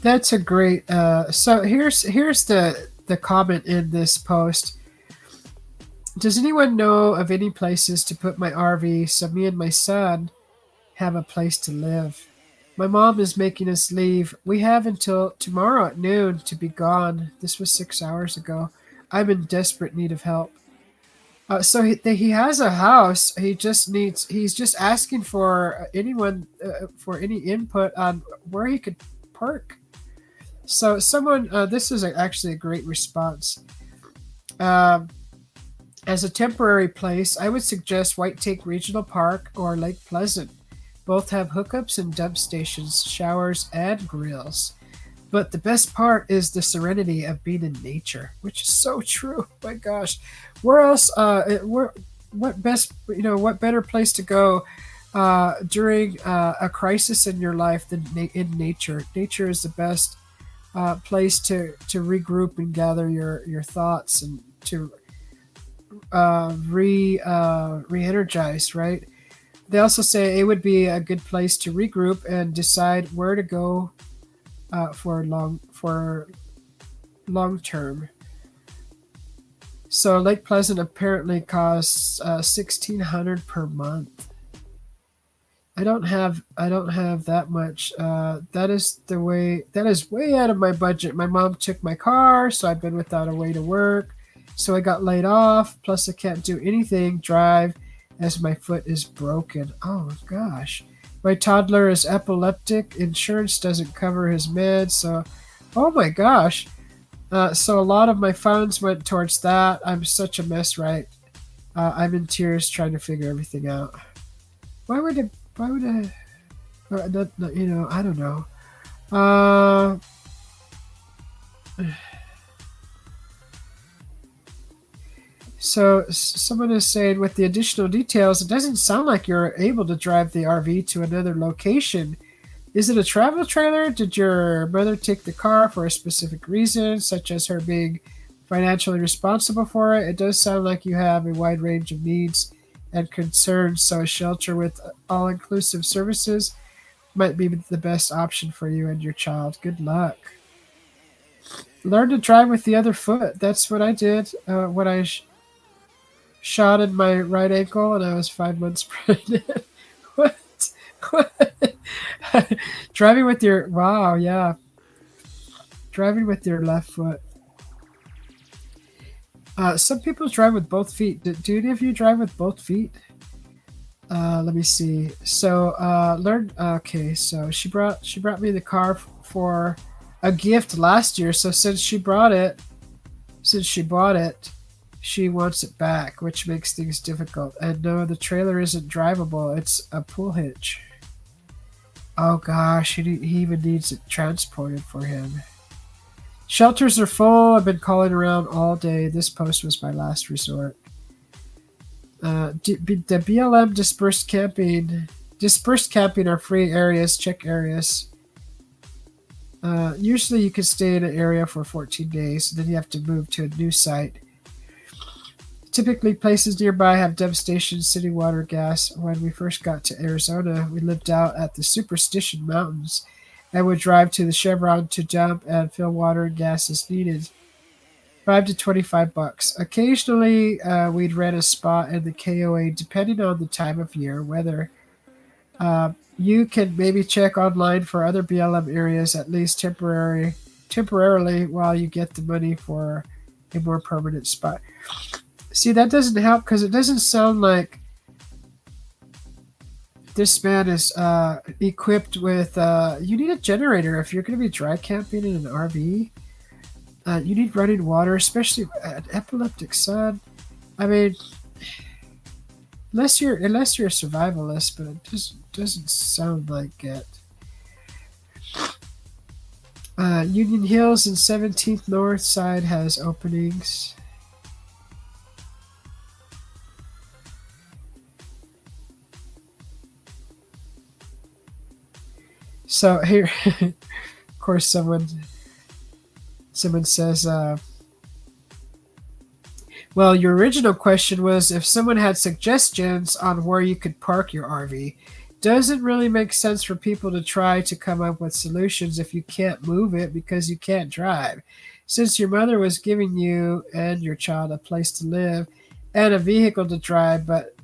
That's a great. So here's the comment in this post. Does anyone know of any places to put my RV so me and my son have a place to live? My mom is making us leave. We have until tomorrow at noon to be gone. This was 6 hours ago. I'm in desperate need of help. So he has a house. He's just asking for anyone for any input on where he could park. So this is actually a great response. Um, as a temporary place, I would suggest White Tank Regional Park or Lake Pleasant. Both have hookups and dump stations, showers, and grills. But the best part is the serenity of being in nature, which is so true. My gosh, where else? What best? What better place to go during a crisis in your life than in nature? Nature is the best place to regroup and gather your thoughts and to re-energize, right? They also say it would be a good place to regroup and decide where to go for long term. So Lake Pleasant apparently costs 1,600 per month. I don't have that much. That is way out of my budget. My mom took my car, so I've been without a way to work. So I got laid off. Plus, I can't do anything drive as my foot is broken. Oh my gosh. My toddler is epileptic. Insurance doesn't cover his meds. So, oh my gosh. So a lot of my funds went towards that. I'm such a mess, right? I'm in tears trying to figure everything out. Why would it? Why would I? I don't know. Uh, someone is saying with the additional details, it doesn't sound like you're able to drive the RV to another location. Is it a travel trailer? Did your mother take the car for a specific reason, such as her being financially responsible for it? It does sound like you have a wide range of needs and concerns, so a shelter with all inclusive services might be the best option for you and your child. Good luck. Learn to drive with the other foot. That's what I did when I shot in my right ankle and I was 5 months pregnant. What? What? Driving with your wow, yeah, driving with your left foot. Some people drive with both feet. Do any of you drive with both feet? Let me see. So learn. Okay, so she brought me the car for a gift last year. So since she bought it, she wants it back, which makes things difficult. And no, the trailer isn't drivable. It's a pull hitch. Oh gosh, he even needs it transported for him. Shelters are full. I've been calling around all day. This post was my last resort. The BLM dispersed camping are free areas, check areas. Usually you can stay in an area for 14 days, and then you have to move to a new site. Typically, places nearby have devastation, city water, gas. When we first got to Arizona, we lived out at the Superstition Mountains and would drive to the Chevron to dump and fill water and gas as needed. 5 to 25 bucks. Occasionally, we'd rent a spot in the KOA, depending on the time of year, weather. You can maybe check online for other BLM areas, at least temporarily, while you get the money for a more permanent spot. See, that doesn't help because it doesn't sound like this man is equipped with. You need a generator if you're going to be dry camping in an RV. You need running water, especially an epileptic son. I mean, unless you're a survivalist, but it just doesn't sound like it. Union Hills and 17th North Side has openings. So here, of course, someone says, well, your original question was if someone had suggestions on where you could park your RV. Doesn't really make sense for people to try to come up with solutions if you can't move it because you can't drive. Since your mother was giving you and your child a place to live and a vehicle to drive, but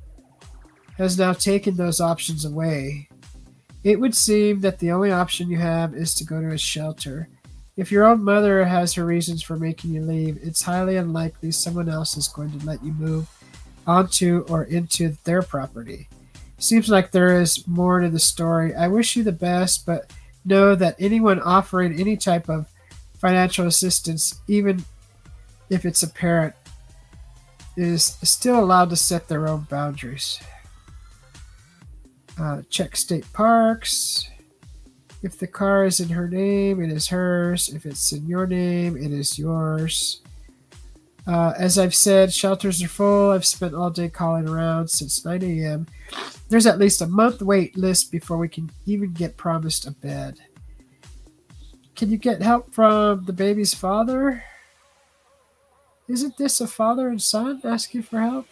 has now taken those options away, it would seem that the only option you have is to go to a shelter. If your own mother has her reasons for making you leave, it's highly unlikely someone else is going to let you move onto or into their property. Seems like there is more to the story. I wish you the best, but know that anyone offering any type of financial assistance, even if it's a parent, is still allowed to set their own boundaries. Check state parks. If the car is in her name, it is hers. If it's in your name, it is yours. As I've said, shelters are full. I've spent all day calling around since 9 a.m. There's at least a month wait list before we can even get promised a bed. Can you get help from the baby's father? Isn't this a father and son asking for help?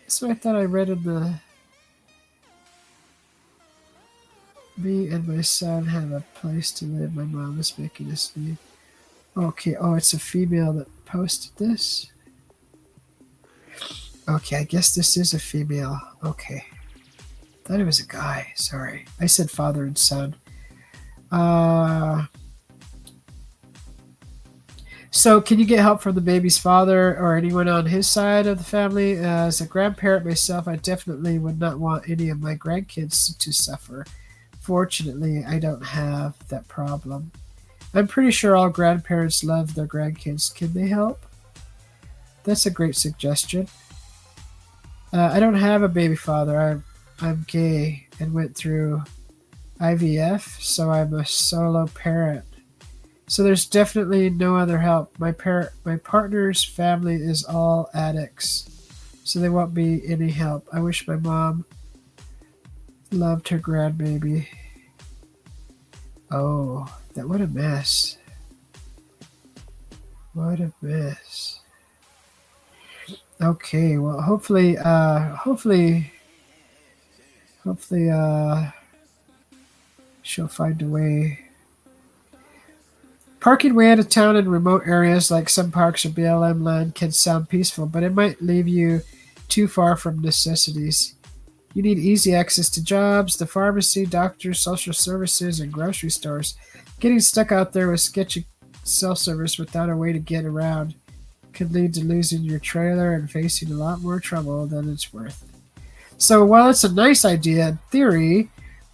That's what I thought I read in the... Me and my son have a place to live. My mom is making us leave. Okay, it's a female that posted this. Okay, I guess this is a female. Okay. Thought it was a guy. Sorry. I said father and son. So can you get help from the baby's father or anyone on his side of the family? As a grandparent myself, I definitely would not want any of my grandkids to suffer. Fortunately, I don't have that problem. I'm pretty sure all grandparents love their grandkids. Can they help? That's a great suggestion. I don't have a baby father. I'm gay and went through IVF, so I'm a solo parent. So there's definitely no other help. My partner's family is all addicts, so there won't be any help. I wish my mom loved her grandbaby. Oh, what a mess. What a mess. Okay, well, hopefully, she'll find a way. Parking way out of town in remote areas like some parks or BLM land can sound peaceful, but it might leave you too far from necessities. You need easy access to jobs, the pharmacy, doctors, social services, and grocery stores. Getting stuck out there with sketchy cell service without a way to get around could lead to losing your trailer and facing a lot more trouble than it's worth. So while it's a nice idea in theory,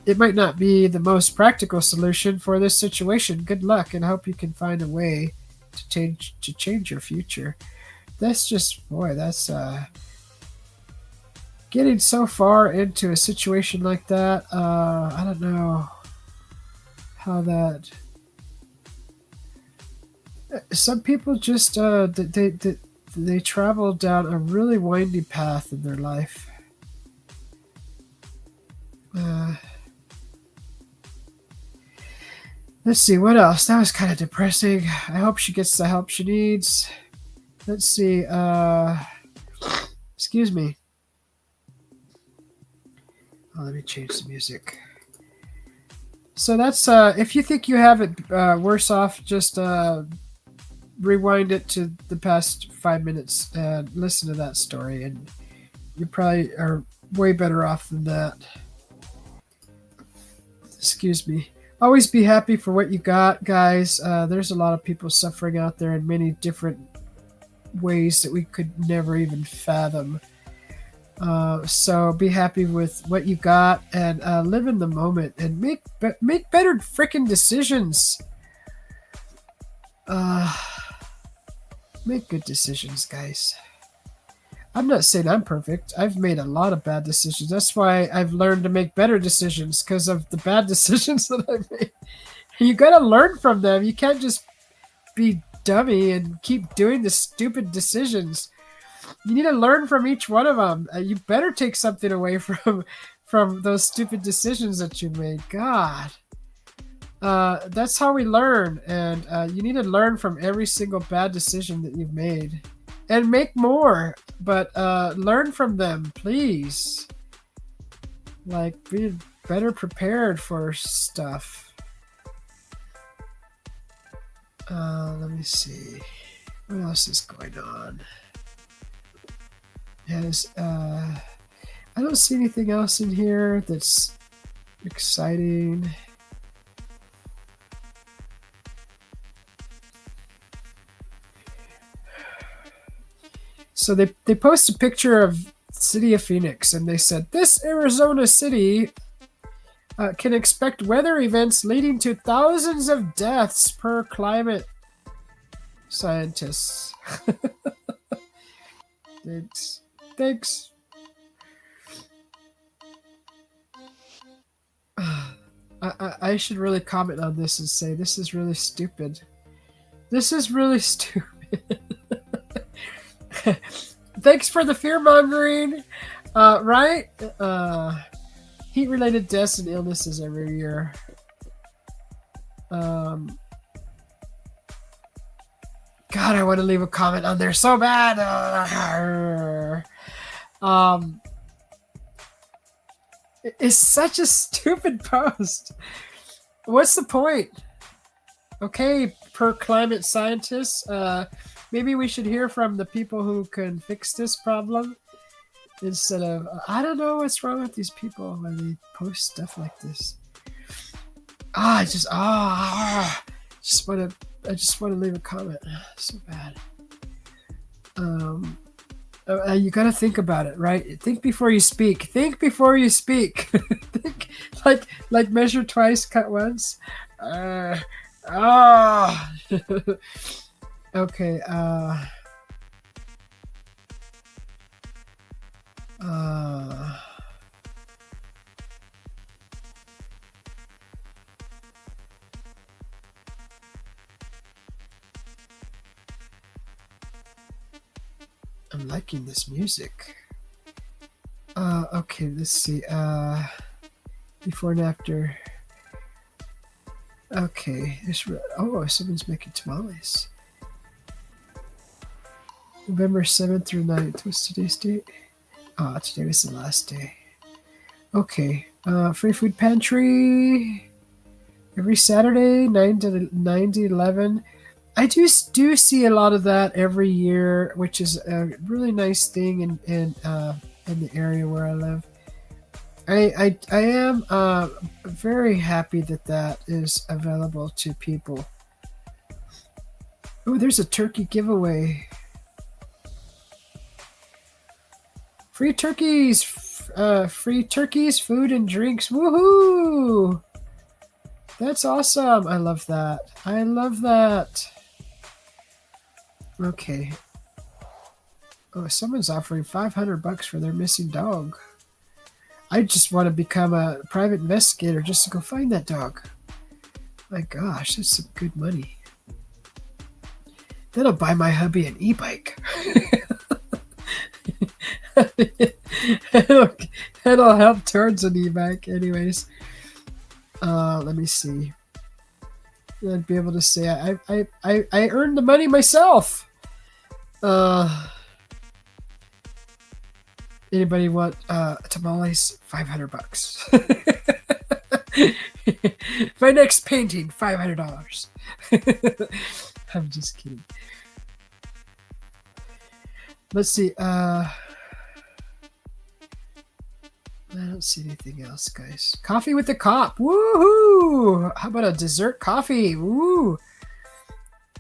it might not be the most practical solution for this situation. Good luck and hope you can find a way to change your future. That's just, boy, that's getting so far into a situation like that. I don't know how some people just they travel down a really windy path in their life. Uh, let's see, what else? That was kind of depressing. I hope she gets the help she needs. Let's see. Excuse me. Oh, let me change the music. So that's if you think you have it worse off, just rewind it to the past 5 minutes and listen to that story, and you probably are way better off than that. Excuse me. Always be happy for what you got, guys. There's a lot of people suffering out there in many different ways that we could never even fathom. So be happy with what you got and live in the moment and make better freaking decisions. Make good decisions, guys. I'm not saying I'm perfect. I've made a lot of bad decisions. That's why I've learned to make better decisions, because of the bad decisions that I've made. You got to learn from them. You can't just be dummy and keep doing the stupid decisions. You need to learn from each one of them. You better take something away from those stupid decisions that you made. God. That's how we learn, and you need to learn from every single bad decision that you've made. And make more, but learn from them, please. Like, be better prepared for stuff. Let me see. What else is going on? Yes, I don't see anything else in here that's exciting. So they post a picture of city of Phoenix, and they said, this Arizona city can expect weather events leading to thousands of deaths per climate scientists. Thanks. I should really comment on this and say, this is really stupid. This is really stupid. Thanks for the fear mongering. Right? Heat-related deaths and illnesses every year. God, I want to leave a comment on there so bad. It's such a stupid post. What's the point? Okay, per climate scientists, maybe we should hear from the people who can fix this problem instead of, I don't know what's wrong with these people when they post stuff like this. I just want to leave a comment. So bad. You got to think about it, right? Think before you speak. Think before you speak. Think like measure twice, cut once. Okay. I'm liking this music. Okay, let's see. Before and after. Okay, someone's making tamales. November 7th through 9th. What's today's date? Today was the last day. Okay. Free food pantry. Every Saturday, 9 to 11. I do see a lot of that every year, which is a really nice thing in the area where I live. I am very happy that is available to people. Oh, there's a turkey giveaway. Free turkeys, food and drinks. Woohoo! That's awesome. I love that. Okay. Oh, someone's offering $500 for their missing dog. I just want to become a private investigator just to go find that dog. My gosh, that's some good money. Then I'll buy my hubby an e-bike. it'll, it'll help towards an e-bike, anyways. Let me see. I'd be able to say I earned the money myself. Anybody want tamales? $500. My next painting, $500. I'm just kidding. Let's see. I don't see anything else, guys. Coffee with the cop. Woohoo! How about a dessert coffee? Woo!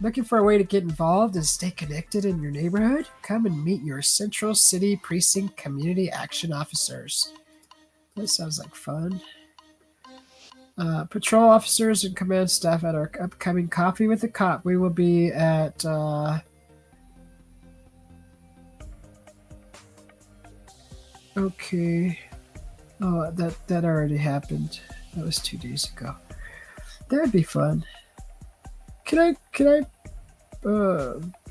Looking for a way to get involved and stay connected in your neighborhood? Come and meet your Central City Precinct Community Action Officers. That sounds like fun. Patrol officers and command staff at our upcoming Coffee with the Cop. We will be at okay. Oh, that already happened. That was 2 days ago. That'd be fun. Can I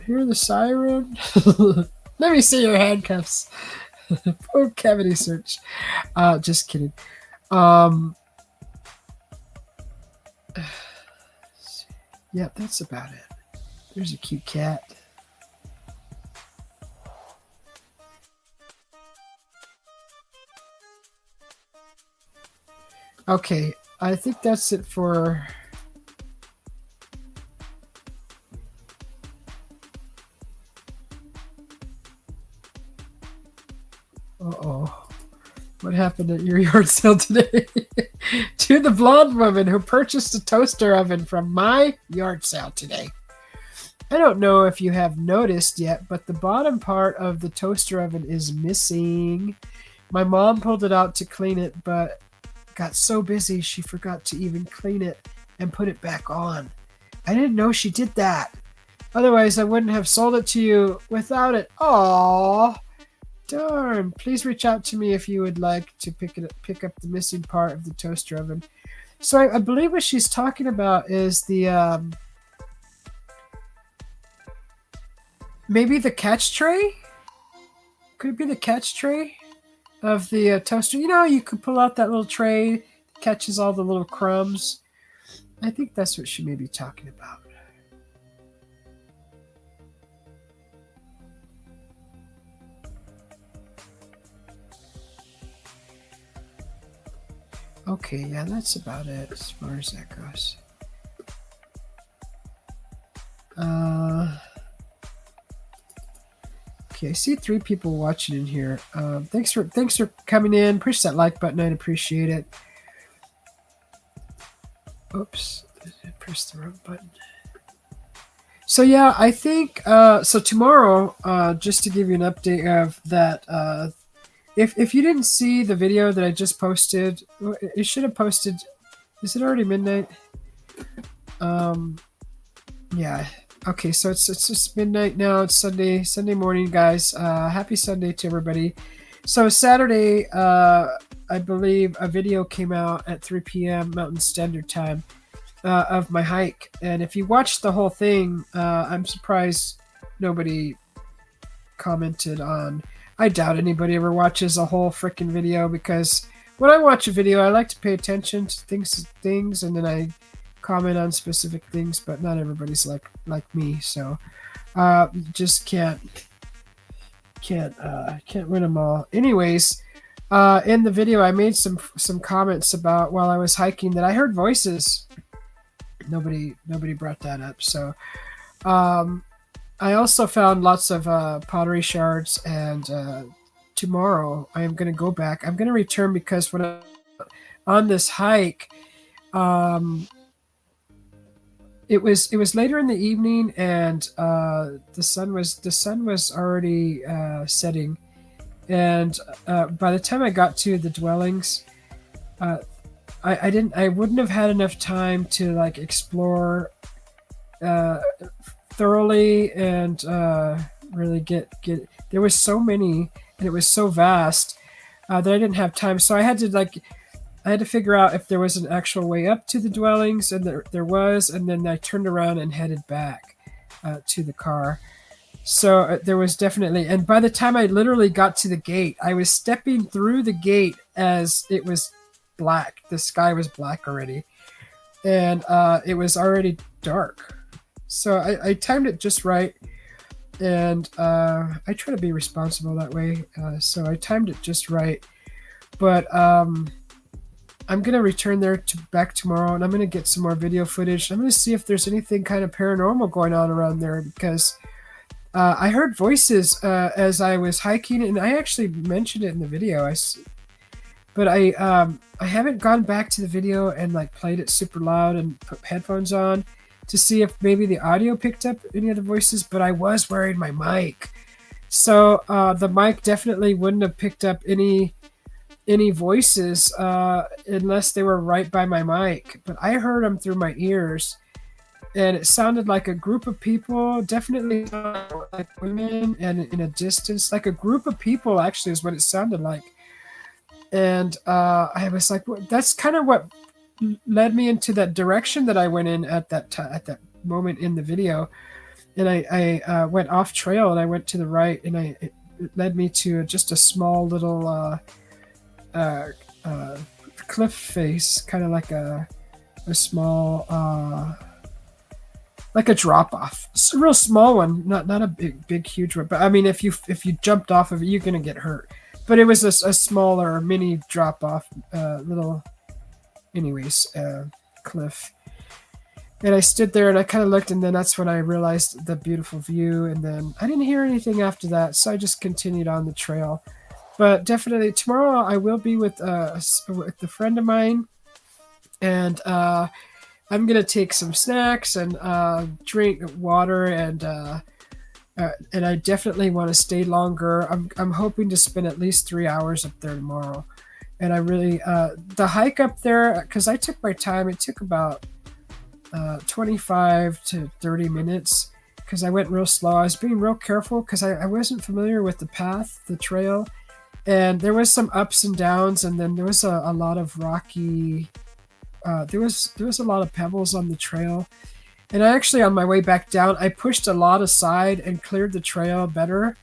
hear the siren? Let me see your handcuffs. Oh, cavity search. Just kidding. Yeah, that's about it. There's a cute cat. Okay, I think that's it for... Uh-oh. What happened at your yard sale today? To the blonde woman who purchased a toaster oven from my yard sale today. I don't know if you have noticed yet, but the bottom part of the toaster oven is missing. My mom pulled it out to clean it, but got so busy she forgot to even clean it and put it back on. I didn't know she did that. Otherwise, I wouldn't have sold it to you without it. Aww. Darn. Please reach out to me if you would like to pick up the missing part of the toaster oven. So I believe what she's talking about is the maybe the catch tray. Could it be the catch tray of the toaster? You know, you could pull out that little tray that catches all the little crumbs. I think that's what she may be talking about. Okay, yeah, that's about it as far as that goes. Okay, I see 3 people watching in here. Thanks for coming in. Push that like button. I'd appreciate it. Oops, I pressed the wrong button. So yeah, I think so tomorrow, just to give you an update of that, if you didn't see the video that I just posted, it should have posted. Is it already midnight? Yeah. Okay, so it's just midnight now. It's Sunday morning, guys. Happy Sunday to everybody. So Saturday, I believe a video came out at 3 p.m. Mountain Standard Time of my hike. And if you watched the whole thing, I'm surprised nobody commented on. I doubt anybody ever watches a whole freaking video, because when I watch a video, I like to pay attention to things, and then I comment on specific things. But not everybody's like me, so just can't win them all. Anyways, in the video, I made some comments about while I was hiking that I heard voices. Nobody brought that up. So I also found lots of pottery shards, and tomorrow I am going to go back. I'm going to return because when I'm on this hike, it was later in the evening, and the sun was already setting, and by the time I got to the dwellings, I wouldn't have had enough time to like explore thoroughly and really get. There was so many, and it was so vast that I didn't have time. So I had to figure out if there was an actual way up to the dwellings, and there was, and then I turned around and headed back. to the car. So there was definitely, and by the time I literally got to the gate, I was stepping through the gate as it was black. The sky was black already, and it was already dark. So I timed it just right, and I try to be responsible that way. So I timed it just right, but I'm gonna return there to back tomorrow, and I'm gonna get some more video footage. I'm gonna see if there's anything kind of paranormal going on around there because I heard voices as I was hiking, and I actually mentioned it in the video. But I haven't gone back to the video and like played it super loud and put headphones on to see if maybe the audio picked up any of the voices. But I was wearing my mic, so the mic definitely wouldn't have picked up any voices unless they were right by my mic. But I heard them through my ears, and it sounded like a group of people, definitely like women, and in a distance, like a group of people. Actually, is what it sounded like. And I was like, well, that's kind of what led me into that direction that I went in at at that moment in the video. And I went off trail and I went to the right, and it led me to just a small little uh, uh, cliff face, kind of like a small like a drop off. It's a real small one, not a big huge one. But I mean, if you jumped off of it, you're gonna get hurt. But it was a smaller mini drop off, little, anyways, cliff. And I stood there and I kind of looked, and then that's when I realized the beautiful view. And then I didn't hear anything after that, so I just continued on the trail. But definitely tomorrow I will be with a friend of mine, and I'm gonna take some snacks and drink water, and I definitely want to stay longer. I'm hoping to spend at least 3 hours up there tomorrow, and I really the hike up there, because I took my time. It took about 25 to 30 minutes because I went real slow. I was being real careful because I wasn't familiar with the path, the trail, and there was some ups and downs, and then there was a lot of rocky. There was a lot of pebbles on the trail, and I actually, on my way back down, I pushed a lot aside and cleared the trail better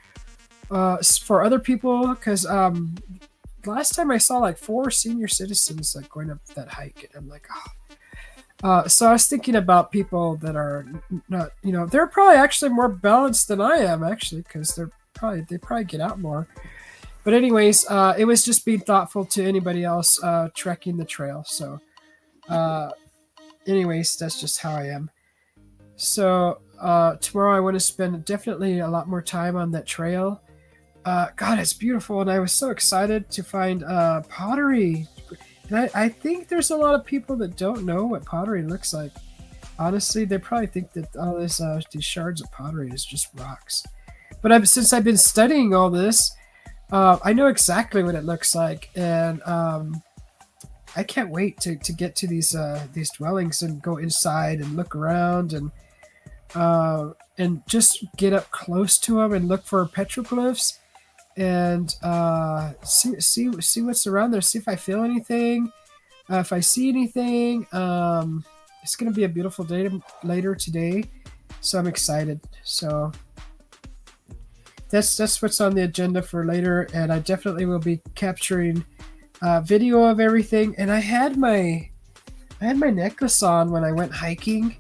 for other people, because last time I saw like 4 senior citizens like going up that hike, and I'm like, oh. So I was thinking about people that are not, they're probably actually more balanced than I am, actually, because they probably get out more. But anyways, it was just being thoughtful to anybody else trekking the trail. So anyways, that's just how I am. So tomorrow I want to spend definitely a lot more time on that trail. God, it's beautiful, and I was so excited to find pottery. And I think there's a lot of people that don't know what pottery looks like. Honestly, they probably think that all this these shards of pottery is just rocks. But since I've been studying all this, I know exactly what it looks like, and I can't wait to get to these dwellings and go inside and look around and just get up close to them and look for petroglyphs and see what's around there. See if I feel anything, if I see anything. It's gonna be a beautiful day later today, so I'm excited. So that's what's on the agenda for later, and I definitely will be capturing video of everything. And I had my necklace on when I went hiking,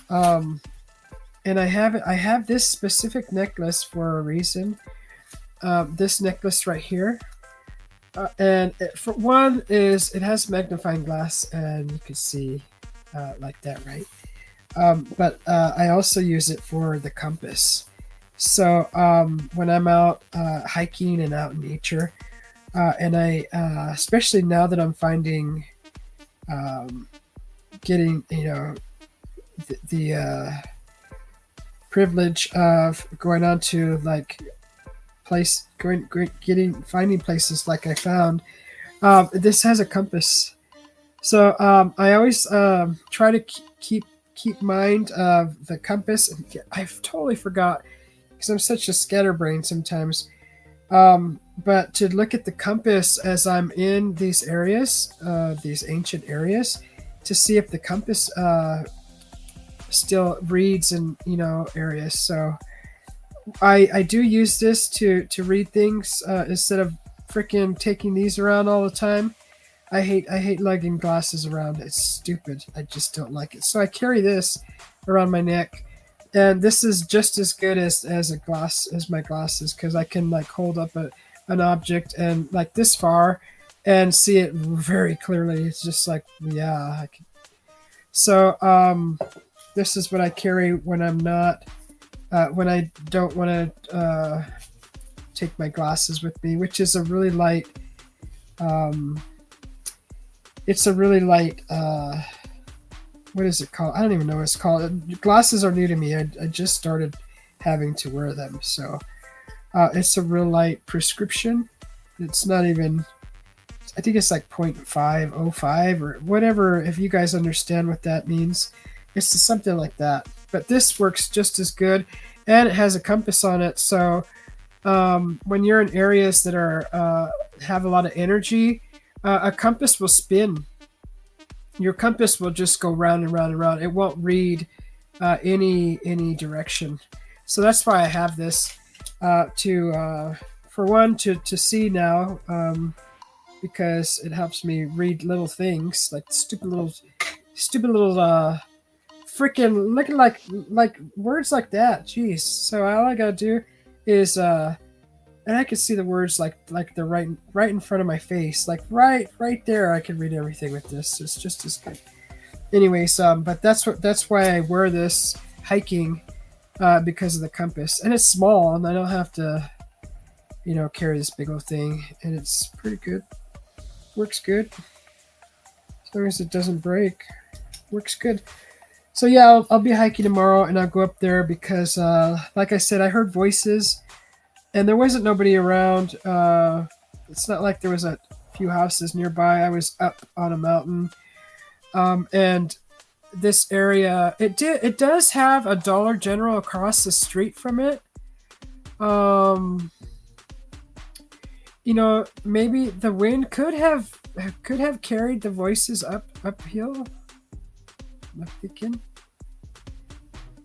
and I have this specific necklace for a reason. This necklace right here, and for one is it has magnifying glass, and you can see like that, right? But I also use it for the compass. So when I'm out hiking and out in nature, and I especially now that I'm finding getting the privilege of going on to like finding places like I found, this has a compass. So I always try to keep mind of the compass. I totally forgot because I'm such a scatterbrain sometimes. But to look at the compass as I'm in these areas, these ancient areas, to see if the compass still reads in areas. So I do use this to read things instead of freaking taking these around all the time. I hate lugging glasses around. It's stupid. I just don't like it. So I carry this around my neck, and this is just as good as a glass as my glasses because I can like hold up an object and like this far and see it very clearly. It's just like yeah. So this is what I carry when I'm not when I don't want to take my glasses with me, which is a really light. Um, it's a really light. What is it called? I don't even know what it's called. Glasses are new to me. I just started having to wear them, so it's a real light prescription. It's not even. I think it's like 0.505 or whatever. If you guys understand what that means, it's just something like that. But this works just as good, and it has a compass on it. So when you're in areas that are have a lot of energy, a compass will spin. Your compass will just go round and round and round. It won't read any direction. So that's why I have this to for one to see now. Because it helps me read little things like stupid little freaking looking like words like that. Jeez. So all I gotta do is and I can see the words like they're right in front of my face, like right there. I can read everything with this. It's just as good. Anyways, but that's why I wear this hiking because of the compass, and it's small, and I don't have to carry this big old thing, and it's pretty good. Works good as long as it doesn't break. Works good. So yeah, I'll be hiking tomorrow, and I'll go up there because like I said, I heard voices and there wasn't nobody around. It's not like there was a few houses nearby. I was up on a mountain, and this area it does have a Dollar General across the street from it. um Maybe the wind could have carried the voices uphill. I'm thinking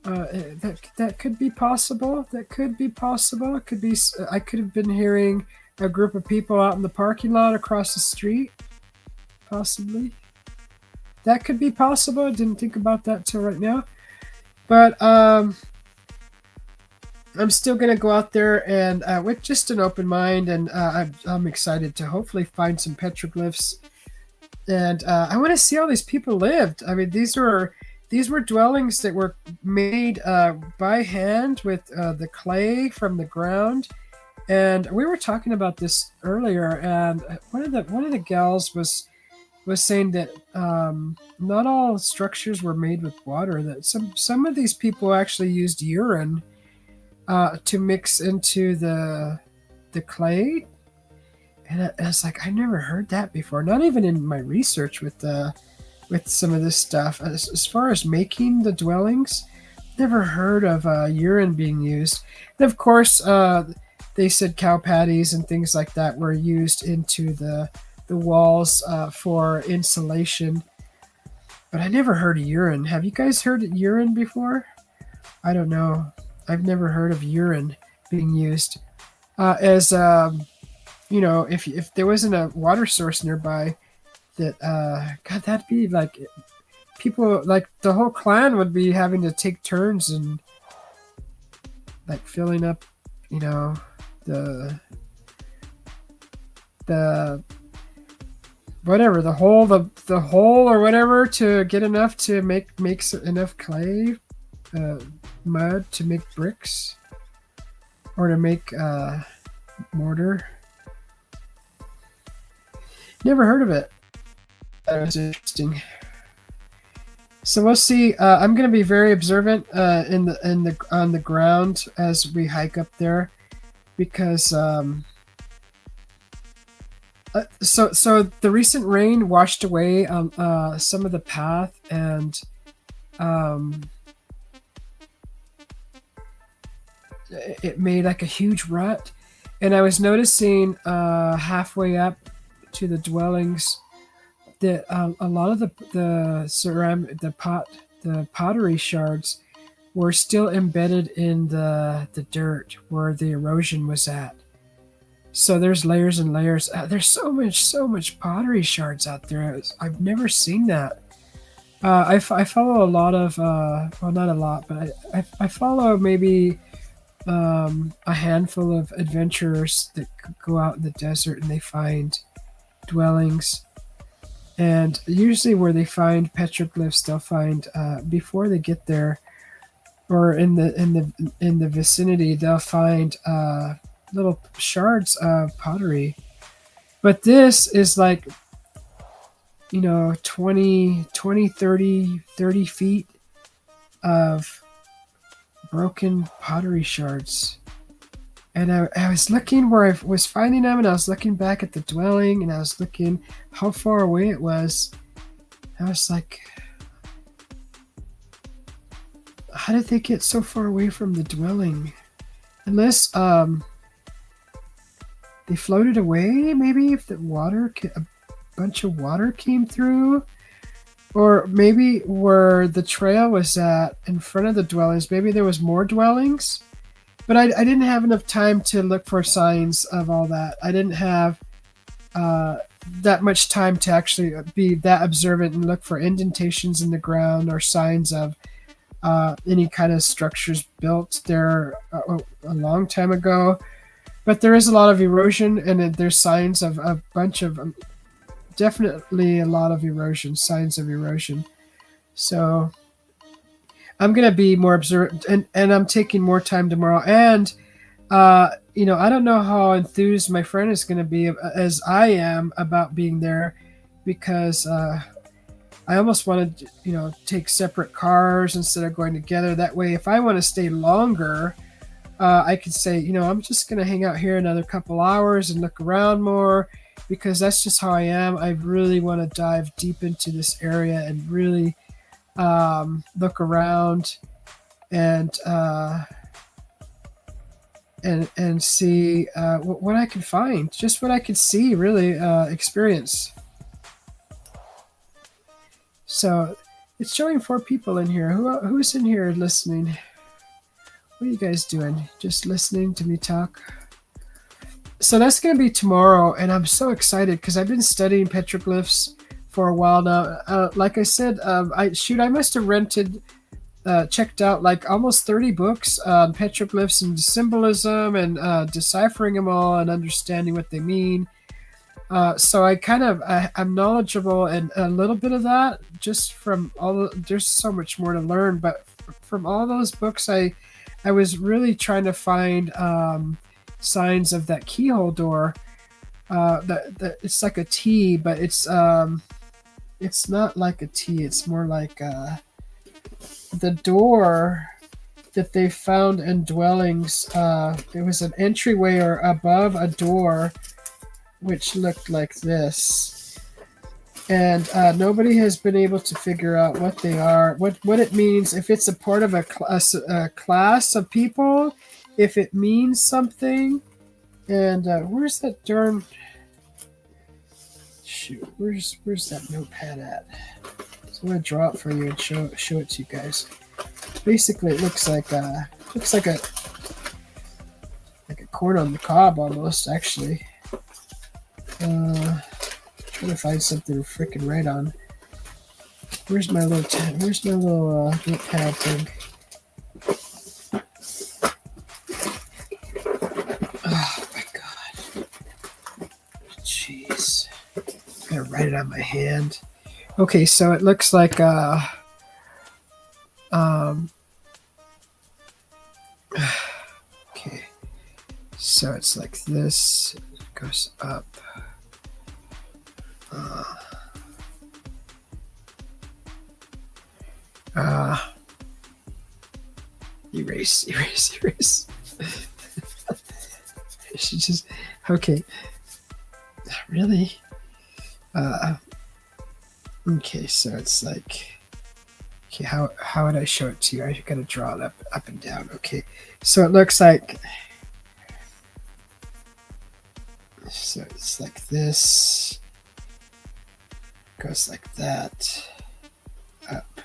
that could be possible. That could be possible. It could be. I could have been hearing a group of people out in the parking lot across the street. Possibly, that could be possible. I didn't think about that till right now, but I'm still gonna go out there and with just an open mind, and I'm excited to hopefully find some petroglyphs. And I want to see how these people lived. I mean, these were dwellings that were made by hand with the clay from the ground. And we were talking about this earlier, and one of the gals was saying that not all structures were made with water. That some of these people actually used urine to mix into the clay. And I was like, I never heard that before. Not even in my research with some of this stuff. As far as making the dwellings, never heard of urine being used. And of course, they said cow patties and things like that were used into the walls for insulation. But I never heard of urine. Have you guys heard of urine before? I don't know. I've never heard of urine being used as if there wasn't a water source nearby. That God, that'd be like people like the whole clan would be having to take turns and like filling up, the the whatever the hole or whatever to get enough to make enough clay, mud to make bricks or to make mortar. Never heard of it. That was interesting. So we'll see. I'm going to be very observant on the ground as we hike up there, because so the recent rain washed away some of the path, and it made like a huge rut. And I was noticing halfway up to the dwellings that a lot of the ceramic, the pottery shards were still embedded in the dirt where the erosion was at. So there's layers and layers. There's so much pottery shards out there. I've never seen that. I follow a lot of, well, not a lot, but I follow maybe a handful of adventurers that go out in the desert and they find dwellings. And usually, where they find petroglyphs, they'll find before they get there, or in the vicinity, they'll find little shards of pottery. But this is like, 20, 30 feet of broken pottery shards. And I was looking where I was finding them, and I was looking back at the dwelling, and I was looking how far away it was. I was like, how did they get so far away from the dwelling? Unless they floated away, maybe, if a bunch of water came through. Or maybe where the trail was at in front of the dwellings, maybe there was more dwellings. But I didn't have enough time to look for signs of all that. I didn't have that much time to actually be that observant and look for indentations in the ground or signs of any kind of structures built there a long time ago. But there is a lot of erosion, and there's signs of a bunch of, definitely a lot of erosion, signs of erosion. So I'm going to be more observant, and I'm taking more time tomorrow. And, I don't know how enthused my friend is going to be as I am about being there, because I almost want to, take separate cars instead of going together. That way, if I want to stay longer, I could say, I'm just going to hang out here another couple hours and look around more, because that's just how I am. I really want to dive deep into this area and really look around and see what I can find, just what I could see, really experience. So it's showing 4 people in here. Who's in here listening? What are you guys doing? Just listening to me talk? So that's going to be tomorrow, and I'm so excited because I've been studying petroglyphs for a while now. Like I said, I must have checked out like almost 30 books on petroglyphs and symbolism, and deciphering them all and understanding what they mean. So I'm knowledgeable in a little bit of that, just from there's so much more to learn, but from all those books, I was really trying to find signs of that keyhole door. That it's like a T, but it's not like a T. It's more like the door that they found in dwellings. There was an entryway or above a door, which looked like this, and nobody has been able to figure out what they are, what it means, if it's a part of a class of people, if it means something. And where's that darn shoot? Where's that notepad at? So I'm gonna draw it for you and show it to you guys. Basically, it looks like a corn on the cob almost, actually. Trying to find something to freaking write on. Where's my little notepad thing? Oh my god! Jeez, I gotta write it on my hand. Okay, so it looks like okay, so it's like this. It goes up. Erase. I should just, okay. Really? Okay, so it's like, okay, how would I show it to you? I gotta draw it up and down. Okay, so it looks like, so it's like this, goes like that, up,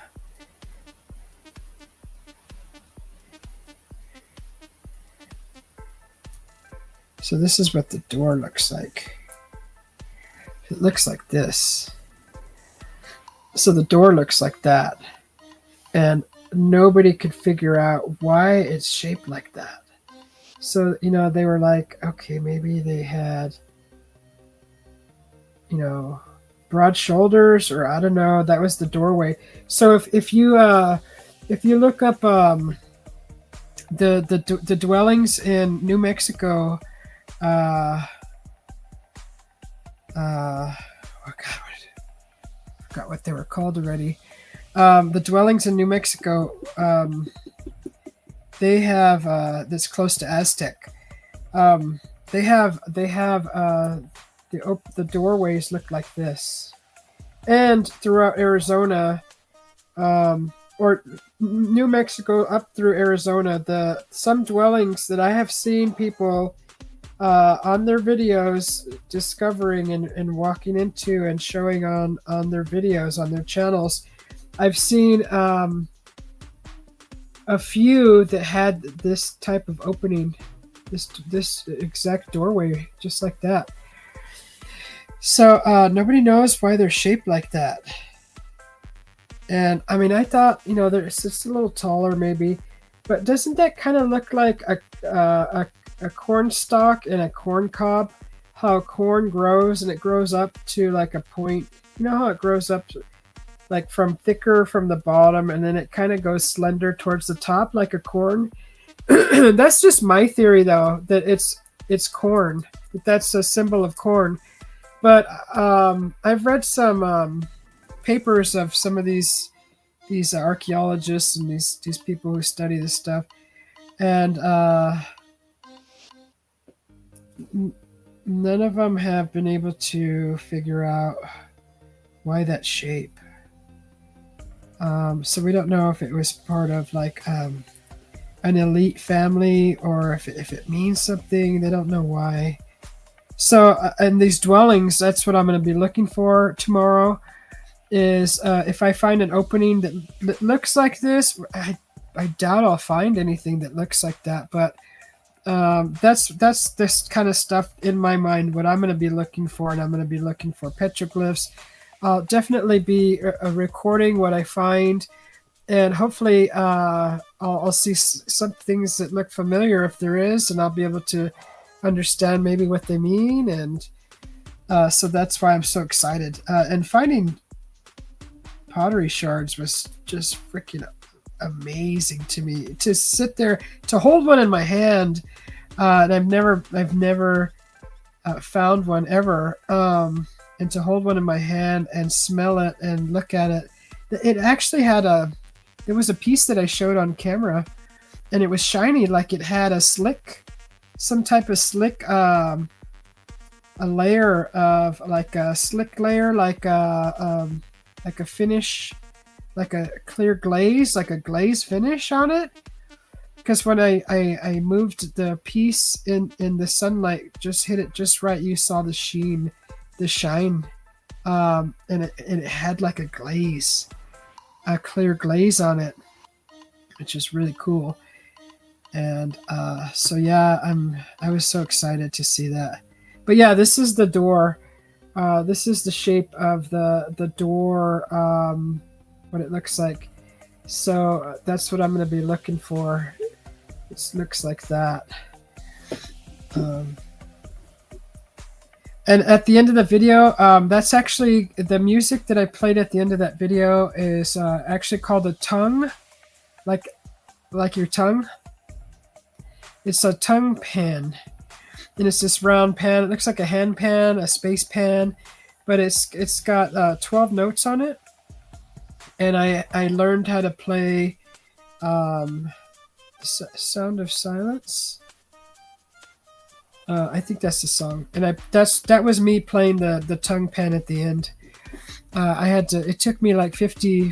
So this is what the door looks like. It looks like this. So the door looks like that. And nobody could figure out why it's shaped like that. So, they were like, okay, maybe they had, broad shoulders, or I don't know, that was the doorway. So if you look up the dwellings in New Mexico, oh God, I forgot what they were called already. The dwellings in New Mexico, they have that's close to Aztec. They have the doorways look like this, and throughout Arizona, or New Mexico up through Arizona, some dwellings that I have seen people on their videos discovering and walking into and showing on their videos on their channels. I've seen a few that had this type of opening, this exact doorway, just like that. So nobody knows why they're shaped like that. And I mean, I thought, it's just a little taller maybe, but doesn't that kind of look like a corn stalk and a corn cob? How corn grows and it grows up to like a point. You know how it grows up like from thicker from the bottom, and then it kind of goes slender towards the top like a corn. That's just my theory, though, that it's corn. That's a symbol of corn. But I've read some papers of some of these archaeologists and these people who study this stuff, and none of them have been able to figure out why that shape. So we don't know if it was part of like an elite family, or if it means something. They don't know why. So in these dwellings, that's what I'm going to be looking for tomorrow. Is if I find an opening that looks like this, I doubt I'll find anything that looks like that. But that's this kind of stuff in my mind. What I'm going to be looking for, and I'm going to be looking for petroglyphs. I'll definitely be recording what I find, and hopefully I'll see some things that look familiar if there is, and I'll be able to understand maybe what they mean. And so that's why I'm so excited. And finding pottery shards was just freaking amazing to me. To sit there, to hold one in my hand, and I've never found one ever. And to hold one in my hand and smell it and look at it. It actually had there was a piece that I showed on camera, and it was shiny, like it had some type of slick, a layer of like a slick layer, like a finish, like a clear glaze, like a glaze finish on it. Because when I moved the piece in the sunlight, just hit it just right, you saw the sheen, the shine, and it had like a glaze, a clear glaze on it, which is really cool. And so yeah, I was so excited to see that. But yeah, this is the door. This is the shape of the door, what it looks like. So that's what I'm going to be looking for. It looks like that. And at the end of the video, that's actually the music that I played at the end of that video is actually called a tongue, like your tongue. It's a tongue pan, and it's this round pan. It looks like a hand pan, a space pan, but it's got 12 notes on it. And I learned how to play Sound of Silence. I think that's the song, and that was me playing the tongue pan at the end. It took me like 50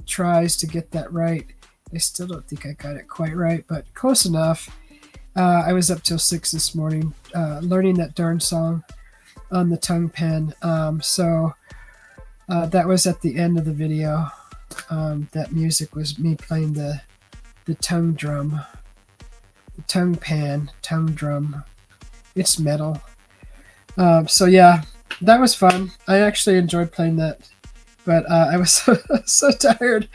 tries to get that right. I still don't think I got it quite right, but close enough. I was up till 6 this morning learning that darn song on the tongue pan. So that was at the end of the video. That music was me playing the tongue drum, the tongue pan, tongue drum. it's metal. So yeah, that was fun. I actually enjoyed playing that, but I was so tired.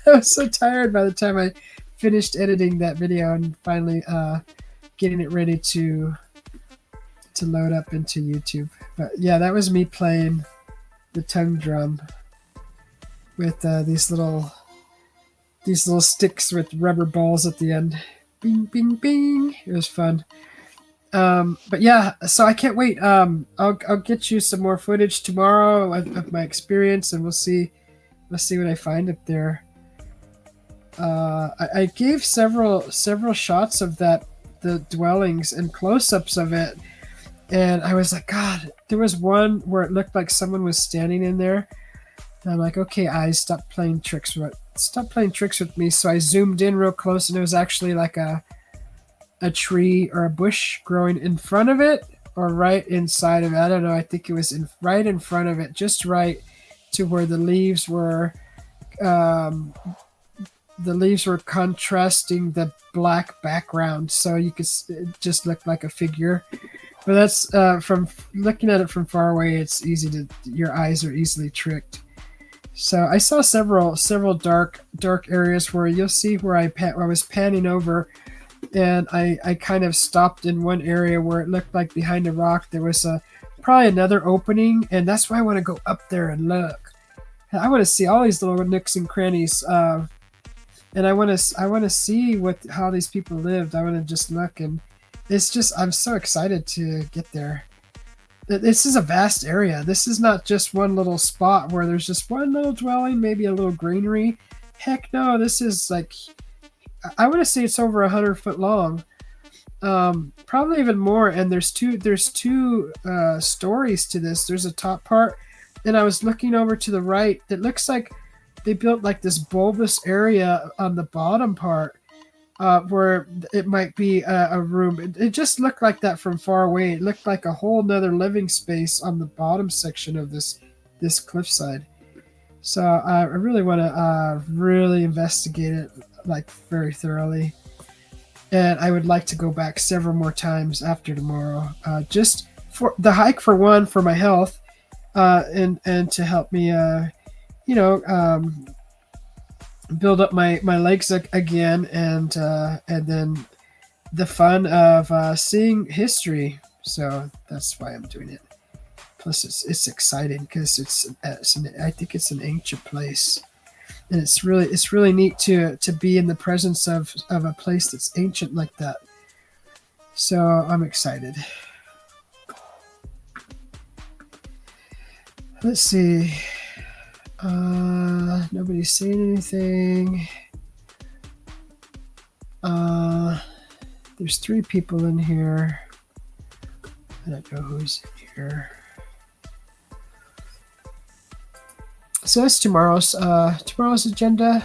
I was so tired by the time I finished editing that video and finally getting it ready to load up into YouTube. But yeah, that was me playing the tongue drum with these little sticks with rubber balls at the end. Bing, bing, bing. It was fun. But yeah, so I can't wait. I'll get you some more footage tomorrow of my experience, and we'll see. Let's see what I find up there. I gave several shots of the dwellings and close-ups of it, and I was like, God, there was one where it looked like someone was standing in there. And I'm like, okay, eyes, stop playing tricks with me. So I zoomed in real close, and it was actually like a tree or a bush growing in front of it or right inside of it. I don't know. I think it was right in front of it, just right to where the leaves were. The leaves were contrasting the black background, so you could it just look like a figure. But that's from looking at it from far away. It's easy to your eyes are easily tricked. So I saw several dark areas where you'll see where I was panning over, and I kind of stopped in one area where it looked like behind a rock there was probably another opening, and that's why I want to go up there and look. I want to see all these little nooks and crannies, and I want to see how these people lived. I want to just look, and it's just I'm so excited to get there. This is a vast area. This is not just one little spot where there's just one little dwelling, maybe a little greenery. Heck no, this is like, I want to say it's over 100 foot long, probably even more. And there's two stories to this. There's a top part, and I was looking over to the right. It looks like they built like this bulbous area on the bottom part. Where it might be a room. It just looked like that from far away. It looked like a whole nother living space on the bottom section of this cliffside. So I really want to really investigate it like very thoroughly. And I would like to go back several more times after tomorrow, just for the hike, for one, for my health, and to help me, build up my legs again, and then the fun of seeing history. So that's why I'm doing it. Plus, it's exciting because I think it's an ancient place, and it's really neat to be in the presence of a place that's ancient like that. So I'm excited. Let's see. Nobody's saying anything. There's 3 people in here. I don't know who's in here. So that's tomorrow's agenda.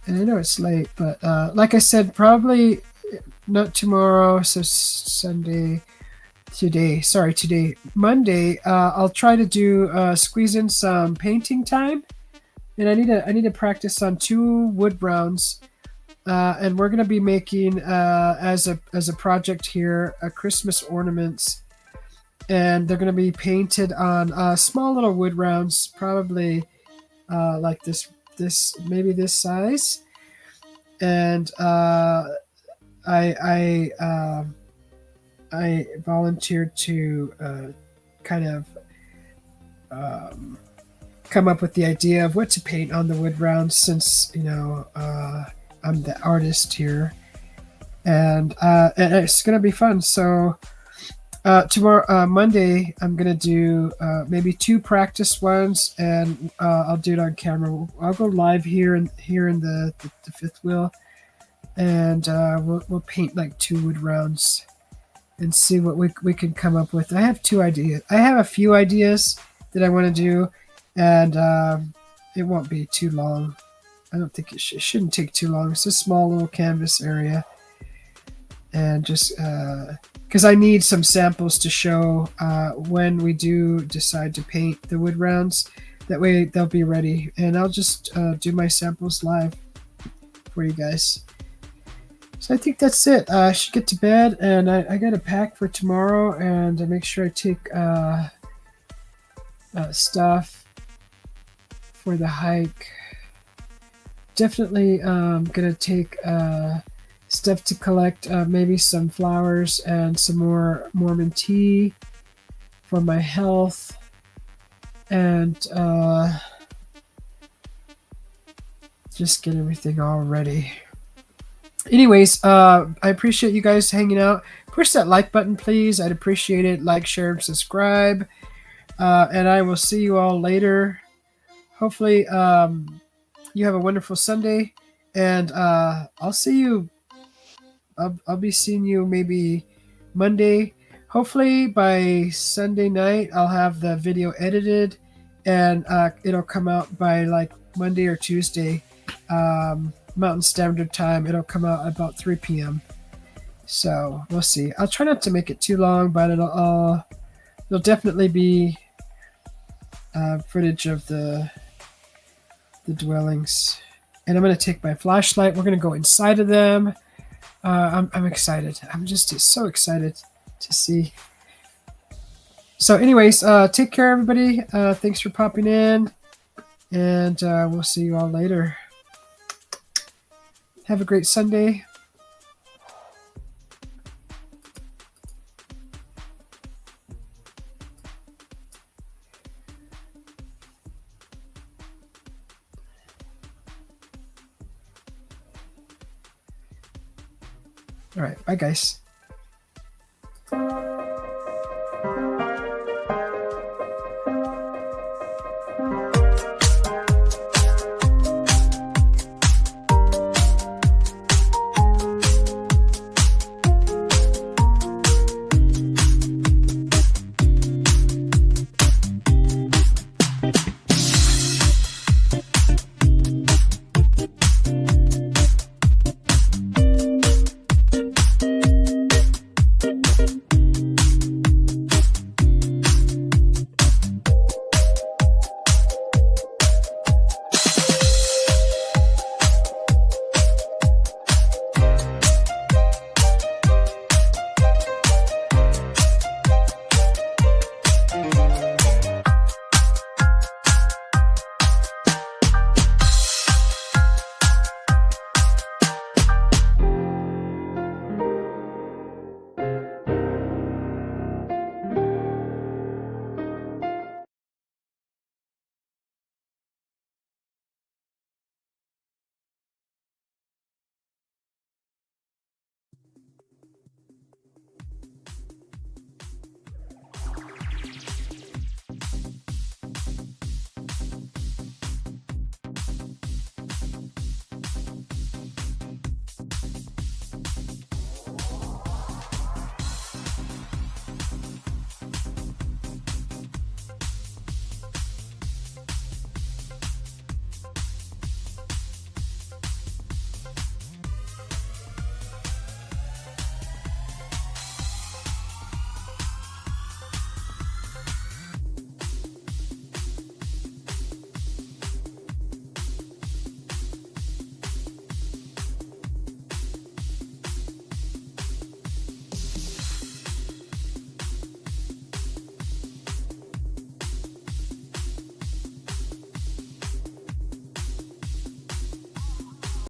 And I know it's late, but like I said, probably not tomorrow. So Sunday. Today, Monday. I'll try to do squeeze in some painting time, and I need to practice on 2 wood browns, and we're gonna be making as a project here Christmas ornaments, and they're gonna be painted on small little wood rounds, probably like this maybe this size, and I volunteered to kind of come up with the idea of what to paint on the wood rounds, since I'm the artist here, and it's gonna be fun. So tomorrow, Monday, I'm gonna do maybe 2 practice ones, and I'll do it on camera. I'll go live here in the 5th wheel, and we'll paint like 2 wood rounds and see what we can come up with. I have 2 ideas. I have a few ideas that I want to do, and it won't be too long. I don't think it shouldn't take too long. It's a small little canvas area, and just because I need some samples to show when we do decide to paint the wood rounds. That way they'll be ready, and I'll just do my samples live. for you guys. So I think that's it. I should get to bed, and I got to pack for tomorrow, and I make sure I take stuff for the hike. Definitely gonna take stuff to collect, maybe some flowers and some more Mormon tea for my health, and just get everything all ready. Anyways, I appreciate you guys hanging out. Push that like button, please. I'd appreciate it. Like, share, and subscribe. And I will see you all later. Hopefully, you have a wonderful Sunday, and I'll see you. I'll be seeing you maybe Monday. Hopefully by Sunday night I'll have the video edited, and it'll come out by like Monday or Tuesday, Mountain Standard Time. It'll come out about 3 p.m. So we'll see. I'll try not to make it too long, but it'll definitely be footage of the dwellings. And I'm going to take my flashlight. We're going to go inside of them. I'm excited. I'm just so excited to see. So anyways, take care, everybody. Thanks for popping in. And we'll see you all later. Have a great Sunday. All right. Bye, guys.